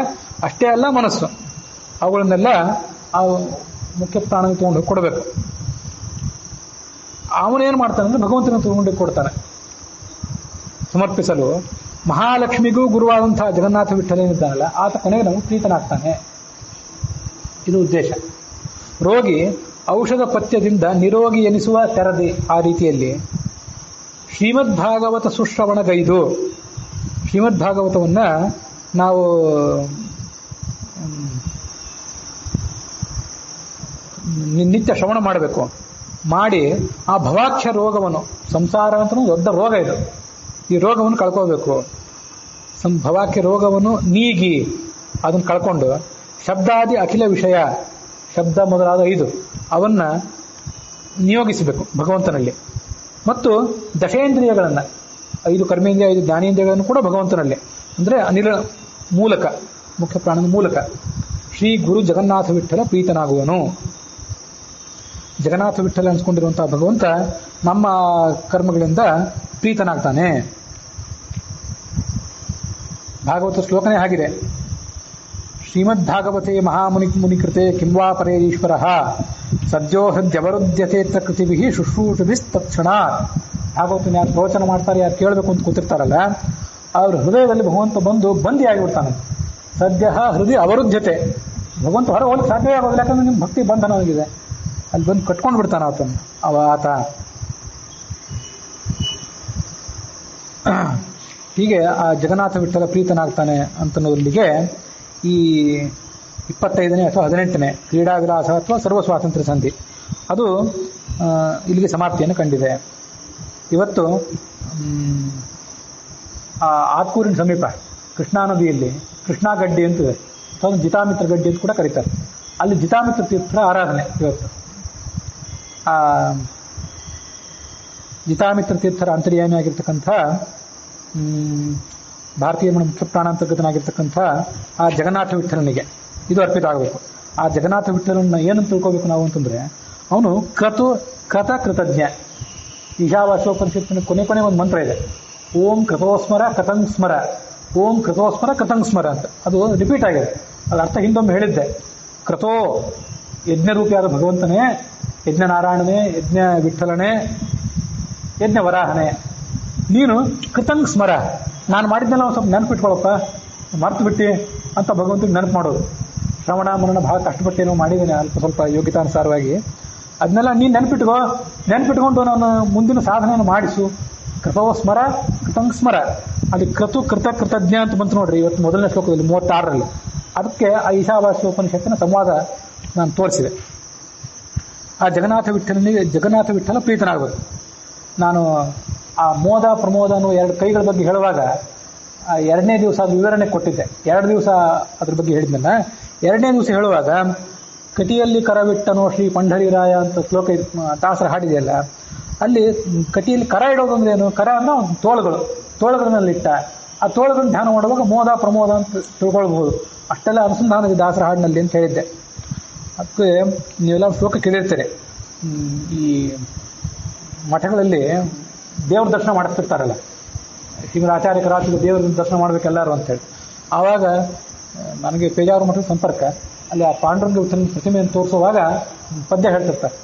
ಅಷ್ಟೇ ಅಲ್ಲ ಮನಸ್ಸು, ಅವುಗಳನ್ನೆಲ್ಲ ಆ ಮುಖ್ಯ ಪ್ರಾಣ ತಗೊಂಡು ಕೊಡಬೇಕು. ಅವನೇನು ಮಾಡ್ತಾನೆ ಅಂದ್ರೆ ಭಗವಂತನ ತಗೊಂಡು ಕೊಡ್ತಾನೆ. ಸಮರ್ಪಿಸಲು ಮಹಾಲಕ್ಷ್ಮಿಗೂ ಗುರುವಾದಂತಹ ಜಗನ್ನಾಥ ವಿಠಲೇನಿದ್ದಾನಲ್ಲ, ಆತ ಕೊನೆಗೆ ನಾವು ಪ್ರೀತನಾಗ್ತಾನೆ. ಇದು ಉದ್ದೇಶ. ರೋಗಿ ಔಷಧ ಪಥ್ಯದಿಂದ ನಿರೋಗಿ ಎನಿಸುವ ತೆರದಿ. ಆ ರೀತಿಯಲ್ಲಿ ಶ್ರೀಮದ್ ಭಾಗವತ ಸುಶ್ರವಣಗೈದು, ಶ್ರೀಮದ್ ಭಾಗವತವನ್ನ ನಾವು ನಿತ್ಯ ಶ್ರವಣ ಮಾಡಬೇಕು. ಮಾಡಿ ಆ ಭವಾಕ್ಷ ರೋಗವನ್ನು, ಸಂಸಾರ ಅಂತ ದೊಡ್ಡ ರೋಗ ಇದು, ಈ ರೋಗವನ್ನು ಕಳ್ಕೋಬೇಕು. ಭವಾಖ್ಯ ರೋಗವನ್ನು ನೀಗಿ ಅದನ್ನು ಕಳ್ಕೊಂಡು ಶಬ್ದಾದಿ ಅಖಿಲ ವಿಷಯ, ಶಬ್ದ ಮೊದಲಾದ 5 ಅವನ್ನ ನಿಯೋಗಿಸಬೇಕು ಭಗವಂತನಲ್ಲಿ. ಮತ್ತು ದಶೇಂದ್ರಿಯಗಳನ್ನು, 5 ಕರ್ಮೇಂದ್ರಿಯ, 5 ಜ್ಞಾನೇಂದ್ರಿಯಗಳನ್ನು ಕೂಡ ಭಗವಂತನಲ್ಲಿ, ಅಂದರೆ ಅನಿಲ ಮೂಲಕ, ಮುಖ್ಯ ಪ್ರಾಣದ ಮೂಲಕ ಶ್ರೀ ಗುರು ಜಗನ್ನಾಥ ವಿಠಲ ಪ್ರೀತನಾಗುವನು. ಜಗನ್ನಾಥ ವಿಠಲ ಅನ್ಸ್ಕೊಂಡಿರುವಂತಹ ಭಗವಂತ ನಮ್ಮ ಕರ್ಮಗಳಿಂದ ಪ್ರೀತನಾಗ್ತಾನೆ. ಭಾಗವತ ಶ್ಲೋಕನೇ ಆಗಿದೆ. ಶ್ರೀಮದ್ ಭಾಗವತೆ ಮಹಾಮುನಿ ಮುನಿಕೃತೆ ಕಿಂವಾ ಪರೇರೀಶ್ವರ ಸದ್ಯೋ ಹೃದ್ಯವರುದ್ಯತೆ ಕೃತಿಭಿ ಶುಶ್ರೂಷಭಿಸ್ತಕ್ಷಣ. ಭಾಗವತನ ಯಾರು ಪ್ರವಚನ ಮಾಡ್ತಾರೆ, ಯಾರು ಕೇಳಬೇಕು ಅಂತ ಕೂತಿರ್ತಾರಲ್ಲ, ಅವ್ರ ಹೃದಯದಲ್ಲಿ ಭಗವಂತ ಬಂದು ಬಂದಿ ಆಗಿಬಿಡ್ತಾನೆ. ಸದ್ಯ ಹೃದಯ ಅವರುದ್ಯತೆ, ಭಗವಂತ ಹೊರ ಹೋಗಲಿಕ್ಕೆ ಸಾಧ್ಯವೇ ಆಗೋದಿಲ್ಲ, ಯಾಕಂದ್ರೆ ನಿಮ್ಮ ಭಕ್ತಿ ಬಂಧನ ಆಗಿದೆ. ಅಲ್ಲಿ ಬಂದು ಕಟ್ಕೊಂಡು ಬಿಡ್ತಾನೆ ಆತ. ಹೀಗೆ ಆ ಜಗನ್ನಾಥ ವಿಠಲ ಪ್ರೀತನಾಗ್ತಾನೆ ಅಂತನ್ನೋದಲ್ಲಿಗೆ ಈ 25ನೇ ಅಥವಾ 18ನೇ ಕ್ರೀಡಾ ವಿಲಾಸ ಅಥವಾ ಸರ್ವ ಸ್ವಾತಂತ್ರ್ಯ ಸಂಧಿ ಅದು ಇಲ್ಲಿಗೆ ಸಮಾಪ್ತಿಯನ್ನು ಕಂಡಿದೆ. ಇವತ್ತು ಆತ್ಕೂರಿನ ಸಮೀಪ ಕೃಷ್ಣಾ ನದಿಯಲ್ಲಿ ಕೃಷ್ಣಾ ಗಡ್ಡಿ ಅಂತಿದೆ, ಅಥವಾ ಜಿತಾಮಿತ್ರ ಗಡ್ಡಿ ಅಂತ ಕೂಡ ಕರೀತಾರೆ. ಅಲ್ಲಿ ಜಿತಾಮಿತ್ರ ತೀರ್ಥರ ಆರಾಧನೆ ಇವತ್ತು. ಜಿತಾಮಿತ್ರ ತೀರ್ಥರ ಅಂತರ್ಯಾಮಿಯಾಗಿರ್ತಕ್ಕಂಥ ಭಾರತೀಯ ಮುಖ್ಯ ಪ್ರಾಣಾಂತರ್ಗತನಾಗಿರ್ತಕ್ಕಂಥ ಆ ಜಗನ್ನಾಥ ವಿಠಲನಿಗೆ ಇದು ಅರ್ಪಿತ ಆಗಬೇಕು. ಆ ಜಗನ್ನಾಥ ವಿಠಲನ್ನ ಏನಂತ ತಿಳ್ಕೋಬೇಕು ನಾವು ಅಂತಂದ್ರೆ, ಅವನು ಕೃತಜ್ಞ. ಈಶಾವಾಸ್ಯೋಪನಿಷತ್ತಿನ ಕೊನೆ ಒಂದು ಮಂತ್ರ ಇದೆ, ಓಂ ಕೃತೋಸ್ಮರ ಕಥಂಗ್ ಸ್ಮರ, ಓಂ ಕೃತೋಸ್ಮರ ಕಥಂಗ್ ಸ್ಮರ ಅಂತ. ಅದು ರಿಪೀಟ್ ಆಗಿದೆ. ಅದರ ಅರ್ಥ ಹಿಂದೊಮ್ಮೆ ಹೇಳಿದ್ದೆ. ಕೃತೋ ಯಜ್ಞರೂಪಿಯಾದ ಭಗವಂತನೇ, ಯಜ್ಞ ನಾರಾಯಣನೇ, ಯಜ್ಞ ವಿಠಲನೇ, ಯಜ್ಞ ವರಾಹನೇ. ನೀನು ಕೃತಂಗ್ ಸ್ಮರ, ನಾನು ಮಾಡಿದ್ನೆಲ್ಲ ಒಂದು ಸ್ವಲ್ಪ ನೆನಪಿಟ್ಕೊಳಪ್ಪ, ಮರ್ತು ಬಿಟ್ಟು ಅಂತ ಭಗವಂತನಿಗೆ ನೆನಪು ಮಾಡೋದು. ಶ್ರವಣ ಮರಣ ಭಾಳ ಕಷ್ಟಪಟ್ಟೇನೋ ಮಾಡಿದ್ದೇನೆ ಅಲ್ಪ ಸ್ವಲ್ಪ ಯೋಗ್ಯತಾನುಸಾರವಾಗಿ, ಅದನ್ನೆಲ್ಲ ನೀನು ನೆನಪಿಟ್ಕೊಂಡು ನಾನು ಮುಂದಿನ ಸಾಧನೆಯನ್ನು ಮಾಡಿಸು. ಕೃತೋ ಸ್ಮರ ಕೃತಂಗ್ ಸ್ಮರ. ಅಲ್ಲಿ ಕೃತಜ್ಞ ಅಂತ ಬಂತು ನೋಡ್ರಿ ಇವತ್ತು ಮೊದಲನೇ ಶ್ಲೋಕದಲ್ಲಿ 36ರಲ್ಲಿ. ಅದಕ್ಕೆ ಆ ಈಶಾವಾಸ್ಯೋಪನಿಷತ್ತಿನ ಸಂವಾದ ನಾನು ತೋರಿಸಿದೆ. ಆ ಜಗನ್ನಾಥ ವಿಠಲ ಪ್ರೀತನಾಗಬೇಕು. ನಾನು ಆ ಮೋದ ಪ್ರಮೋದ ಅನ್ನೋ 2 ಕೈಗಳ ಬಗ್ಗೆ ಹೇಳುವಾಗ 2ನೇ ದಿವಸ ಅದು ವಿವರಣೆ ಕೊಟ್ಟಿದ್ದೆ. 2 ದಿವಸ ಅದ್ರ ಬಗ್ಗೆ ಹೇಳಿದ್ನಲ್ಲ. 2ನೇ ದಿವಸ ಹೇಳುವಾಗ ಕಟಿಯಲ್ಲಿ ಕರವಿಟ್ಟನೋ ಶ್ರೀ ಪಂಢರಿರಾಯ ಅಂತ ಶ್ಲೋಕ ದಾಸರ ಹಾಡಿದೆಯಲ್ಲ, ಅಲ್ಲಿ ಕಟಿಯಲ್ಲಿ ಕರ ಇಡೋದು ಅಂದ್ರೆ ಏನು? ಕರ ಅಂದ್ರೆ ತೋಳುಗಳನ್ನಿಟ್ಟ ಆ ತೋಳುಗಳನ್ನ ಧ್ಯಾನ ಮಾಡುವಾಗ ಮೋದ ಪ್ರಮೋದ ಅಂತ ತಿಳ್ಕೊಳ್ಬಹುದು. ಅಷ್ಟೆಲ್ಲ ಅನುಸಂಧಾನ ಇದೆ ದಾಸರ ಹಾಡಿನಲ್ಲಿ ಅಂತ ಹೇಳಿದ್ದೆ. ಅದಕ್ಕೆ ನೀವೆಲ್ಲ ಶ್ಲೋಕ ಕೇಳಿರ್ತೀರಿ. ಈ ಮಠಗಳಲ್ಲಿ ದೇವ್ರ ದರ್ಶನ ಮಾಡಿಸ್ತಿರ್ತಾರಲ್ಲ, ಶ್ರೀಮದ್ ಆಚಾರ್ಯ ಕರಾಚಿಗೆ ದೇವ್ರ ದರ್ಶನ ಮಾಡ್ಬೇಕೆಲ್ಲರೂ ಅಂತೇಳಿ. ಆವಾಗ ನನಗೆ ಪೇಜಾವರ ಮಠದ ಸಂಪರ್ಕ, ಅಲ್ಲಿ ಆ ಪಾಂಡುರಂಗ ವಿಠಲನ ಪ್ರತಿಮೆಯನ್ನು ತೋರಿಸುವಾಗ ಪದ್ಯ ಹೇಳ್ತಿರ್ತಾರೆ.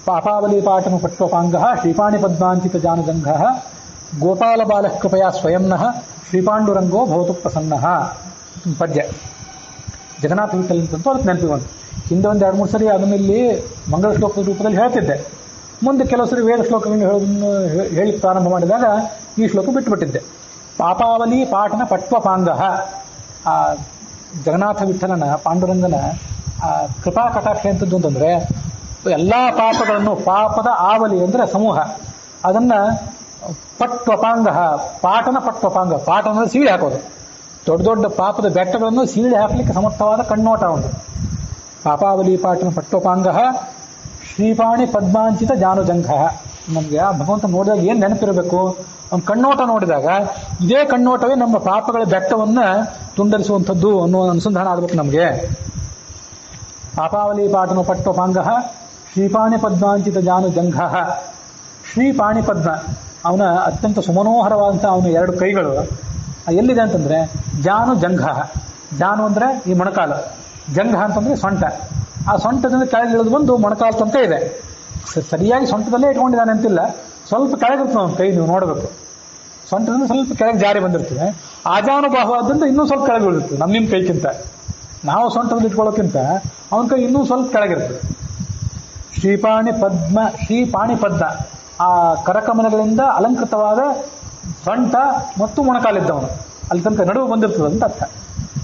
ಪಾಪಾವಲಿ ಪಾಠನ ಪಟ್ವಪಾಂಗ ಶ್ರೀಪಾಣಿ ಪದ್ಮಾಂಚಿತ ಜಾನಜಂಘ ಗೋಪಾಲ ಬಾಲ ಕೃಪಯಾ ಸ್ವಯಂನಃ ಶ್ರೀಪಾಂಡುರಂಗೋ ಭವತು ಪ್ರಸನ್ನಃ ಪದ್ಯ. ಜಗನ್ನಾಥ ವಿಠಲಂತಂತೂ ಅದಕ್ಕೆ ನೆನಪಿ ಬಂತು. ಹಿಂದೆ ಒಂದು 2-3 ಸರಿ ಅದನ್ನು ಇಲ್ಲಿ ಮಂಗಳ ಶ್ಲೋಕದ ರೂಪದಲ್ಲಿ ಹೇಳ್ತಿದ್ದೆ. ಮುಂದೆ ಕೆಲವು ಸರಿ ವೇದ ಶ್ಲೋಕಗಳನ್ನು ಹೇಳಿ ಪ್ರಾರಂಭ ಮಾಡಿದಾಗ ಈ ಶ್ಲೋಕ ಬಿಟ್ಟುಬಿಟ್ಟಿದ್ದೆ. ಪಾಪಾವಲಿ ಪಾಠನ ಪಟ್ವಪಾಂಗ, ಆ ಜಗನ್ನಾಥ ವಿಠಲನ ಪಾಂಡುರಂಗನ ಆ ಕೃಪಾ ಕಟಾಕ್ಷ ಎಂಥದ್ದು ಅಂತಂದ್ರೆ, ಎಲ್ಲ ಪಾಪಗಳನ್ನು, ಪಾಪದ ಆವಲಿ ಅಂದರೆ ಸಮೂಹ, ಅದನ್ನ ಪಟ್ವಪಾಂಗ, ಪಾಟನ ಪಟ್ವಪಾಂಗ, ಪಾಟ ಅಂದರೆ ಸೀಳಿ ಹಾಕೋದು. ದೊಡ್ಡ ದೊಡ್ಡ ಪಾಪದ ಬೆಟ್ಟಗಳನ್ನು ಸೀಳಿ ಹಾಕಲಿಕ್ಕೆ ಸಮರ್ಥವಾದ ಕಣ್ಣೋಟ ಒಂದು. ಪಾಪಾವಲಿ ಪಾಟನ ಪಟ್ವಪಾಂಗ ಶ್ರೀಪಾಣಿ ಪದ್ಮಾಂಚಿತ ಜಾನುಜಂಘ. ನಮಗೆ ಆ ಭಗವಂತ ನೋಡಿದಾಗ ಏನು ನೆನಪಿರಬೇಕು? ಒಂದು ಕಣ್ಣೋಟ ನೋಡಿದಾಗ ಇದೇ ಕಣ್ಣೋಟವೇ ನಮ್ಮ ಪಾಪಗಳ ಬೆಟ್ಟವನ್ನು ತುಂಡರಿಸುವಂಥದ್ದು ಅನ್ನೋ ಅನುಸಂಧಾನ ಆಗಬೇಕು ನಮಗೆ. ಪಾಪಾವಲಿ ಪಾಟನ ಪಟ್ವಪಾಂಗ ಶ್ರೀಪಾಣಿ ಪದ್ಮಾಂಚಿತ ಜಾನುಜಂಘ. ಶ್ರೀಪಾಣಿ ಪದ್ಮ ಅವನ ಅತ್ಯಂತ ಸುಮನೋಹರವಾದಂಥ ಅವನ ಎರಡು ಕೈಗಳು ಎಲ್ಲಿದೆ ಅಂತಂದ್ರೆ ಜಾನು ಜಂಘ. ಜಾನು ಅಂದ್ರೆ ಈ ಮೊಣಕಾಲ, ಜಂಘ ಅಂತಂದ್ರೆ ಸೊಂಟ. ಆ ಸೊಂಟದಿಂದ ಕೆಳಗೆ ಇಳಿದು ಬಂದು ಮೊಣಕಾಲ ತನಕ ಇದೆ. ಸರಿಯಾಗಿ ಸೊಂಟದಲ್ಲೇ ಇಟ್ಕೊಂಡಿದ್ದಾನೆ ಅಂತಿಲ್ಲ, ಸ್ವಲ್ಪ ಕೆಳಗಿರ್ತದೆ ಅವನ ಕೈ, ನೀವು ನೋಡಬೇಕು. ಸೊಂಟದಿಂದ ಸ್ವಲ್ಪ ಕೆಳಗೆ ಜಾರಿ ಬಂದಿರ್ತದೆ. ಆಜಾನುಭಾವದಿಂದ ಇನ್ನೂ ಸ್ವಲ್ಪ ಕೆಳಗೆ ಉಳಿದಿರ್ತದೆ ನಿಮ್ಮ ಕೈಗಿಂತ. ನಾವು ಸೊಂಟದಲ್ಲಿ ಇಟ್ಕೊಳ್ಳೋಕ್ಕಿಂತ ಅವನ ಕೈ ಇನ್ನೂ ಸ್ವಲ್ಪ ಕೆಳಗಿರ್ತದೆ. ಶ್ರೀಪಾಣಿ ಪದ್ಮ, ಆ ಕರಕಮಲಗಳಿಂದ ಅಲಂಕೃತವಾದ ಸೊಂಟ ಮತ್ತು ಮೊಣಕಾಲಿದ್ದವನು, ಅಲ್ಲಿ ತನಕ ನಡುವು ಬಂದಿರ್ತದೆ ಅಂತ ಅರ್ಥ.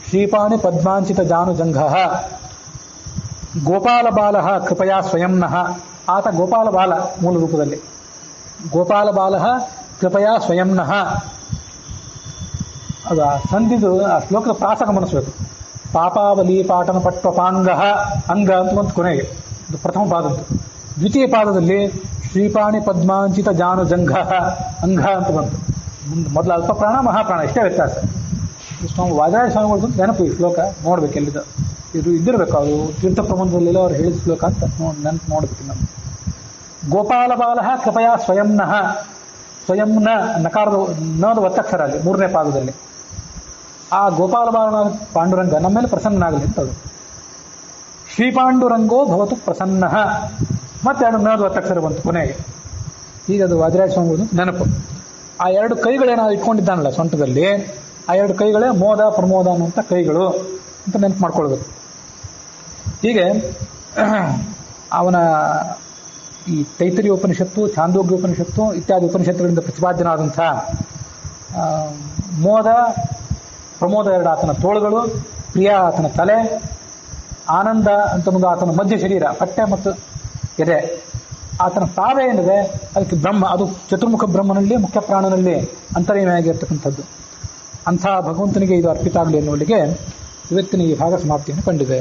ಶ್ರೀಪಾಣಿ ಪದ್ಮಾಂಚಿತ ಜಾನುಜಂಘ. ಗೋಪಾಲ ಬಾಲ ಕೃಪಯಾ ಸ್ವಯಂನಃ. ಆತ ಗೋಪಾಲ ಬಾಲ ಮೂಲ ರೂಪದಲ್ಲಿ. ಗೋಪಾಲ ಬಾಲ ಕೃಪಯಾ ಸ್ವಯಂನಃ. ಅದು ಸಂಧಿದು ಆ ಶ್ಲೋಕದ ಪ್ರಾಸ ಗಮನಿಸಬೇಕು. ಪಾಪಾವಲಿ ಪಾಟನ ಪಟ್ವಪಾಂಗ, ಅಂಗ ಅಂತ ಬಂತು ಕೊನೆಗೆ, ಇದು ಪ್ರಥಮ ಪಾದದ್ದು. ದ್ವಿತೀಯ ಪಾದದಲ್ಲಿ ಶ್ರೀಪಾಣಿ ಪದ್ಮಾಂಚಿತ ಜಾನುಜಂಘ ಅಂಗ ಅಂತ ಬಂತು. ಮೊದಲು ಅಲ್ಪ ಪ್ರಾಣ ಮಹಾಪ್ರಾಣ, ಇಷ್ಟೇ ವ್ಯತ್ಯಾಸ. ವಾದಿರಾಜ ಸ್ವಾಮಿಗಳು ನೆನಪು ಈ ಶ್ಲೋಕ ನೋಡ್ಬೇಕು, ಎಲ್ಲಿದ ಇದು ಇದ್ದಿರಬೇಕು. ಅವರು ತೀರ್ಥ ಪ್ರಬಂಧದಲ್ಲೆಲ್ಲ ಅವ್ರು ಹೇಳಿದ ಶ್ಲೋಕ ಅಂತ ನೆನಪು ನೋಡ್ಬೇಕು ನಾವು. ಗೋಪಾಲ ಬಾಲ ಕೃಪಯಾ ಸ್ವಯಂನಃ. ಸ್ವಯಂನ ನಕಾರದ ನದ ಒತ್ತಕ್ಷರ ಅಲ್ಲಿ ಮೂರನೇ ಪಾದದಲ್ಲಿ. ಆ ಗೋಪಾಲ ಬಾಲ ಪಾಂಡುರಂಗ ನಮ್ಮ ಮೇಲೆ ಪ್ರಸನ್ನನಾಗಲಿ ಅಂತದು. ಶ್ರೀಪಾಂಡುರಂಗೋ ಭವತು ಪ್ರಸನ್ನ. ಮತ್ತೆ ಎರಡು ನದ ಒತ್ತಕ್ಷರ ಬಂತು ಕೊನೆಗೆ. ಈಗ ಅದು ವಾದಿರಾಜ ಸ್ವಾಮಿಗಳು ನೆನಪು. ಆ ಎರಡು ಕೈಗಳೇನಾದ್ರು ಇಟ್ಕೊಂಡಿದ್ದಾನಲ್ಲ ಸೊಂಟದಲ್ಲಿ, ಆ ಎರಡು ಕೈಗಳೇ ಮೋದ ಪ್ರಮೋದ ಅನ್ನುವಂಥ ಕೈಗಳು ಅಂತ ನೆನಪು ಮಾಡ್ಕೊಳ್ಬೇಕು. ಹೀಗೆ ಅವನ ಈ ತೈತರಿಯ ಉಪನಿಷತ್ತು, ಛಾಂದೋಗ್ಯ ಉಪನಿಷತ್ತು ಇತ್ಯಾದಿ ಉಪನಿಷತ್ತುಗಳಿಂದ ಪ್ರತಿಪಾದ್ಯನಾದಂಥ ಮೋದ ಪ್ರಮೋದ ಎರಡು ಆತನ ತೋಳುಗಳು, ಪ್ರಿಯ ಆತನ ತಲೆ, ಆನಂದ ಅಂತ ಒಂದು ಆತನ ಮಧ್ಯ ಶರೀರ, ಹೊಟ್ಟೆ ಮತ್ತು ಎದೆ. ಆತನ ಪಾದ ಏನಿದೆ ಅದಕ್ಕೆ ಬ್ರಹ್ಮ, ಅದು ಚತುರ್ಮುಖ ಬ್ರಹ್ಮನಲ್ಲಿ ಮುಖ್ಯ ಪ್ರಾಣನಲ್ಲಿ ಅಂತರ್ಯನಾಗಿರ್ತಕ್ಕಂಥದ್ದು. ಅಂಥ ಭಗವಂತನಿಗೆ ಇದು ಅರ್ಪಿತ ಆಗಲಿ ಎನ್ನುವಲ್ಲಿಗೆ ಇವತ್ತಿನ ಈ ಭಾಗ ಸಮಾಪ್ತಿಯನ್ನು ಕಂಡಿದೆ.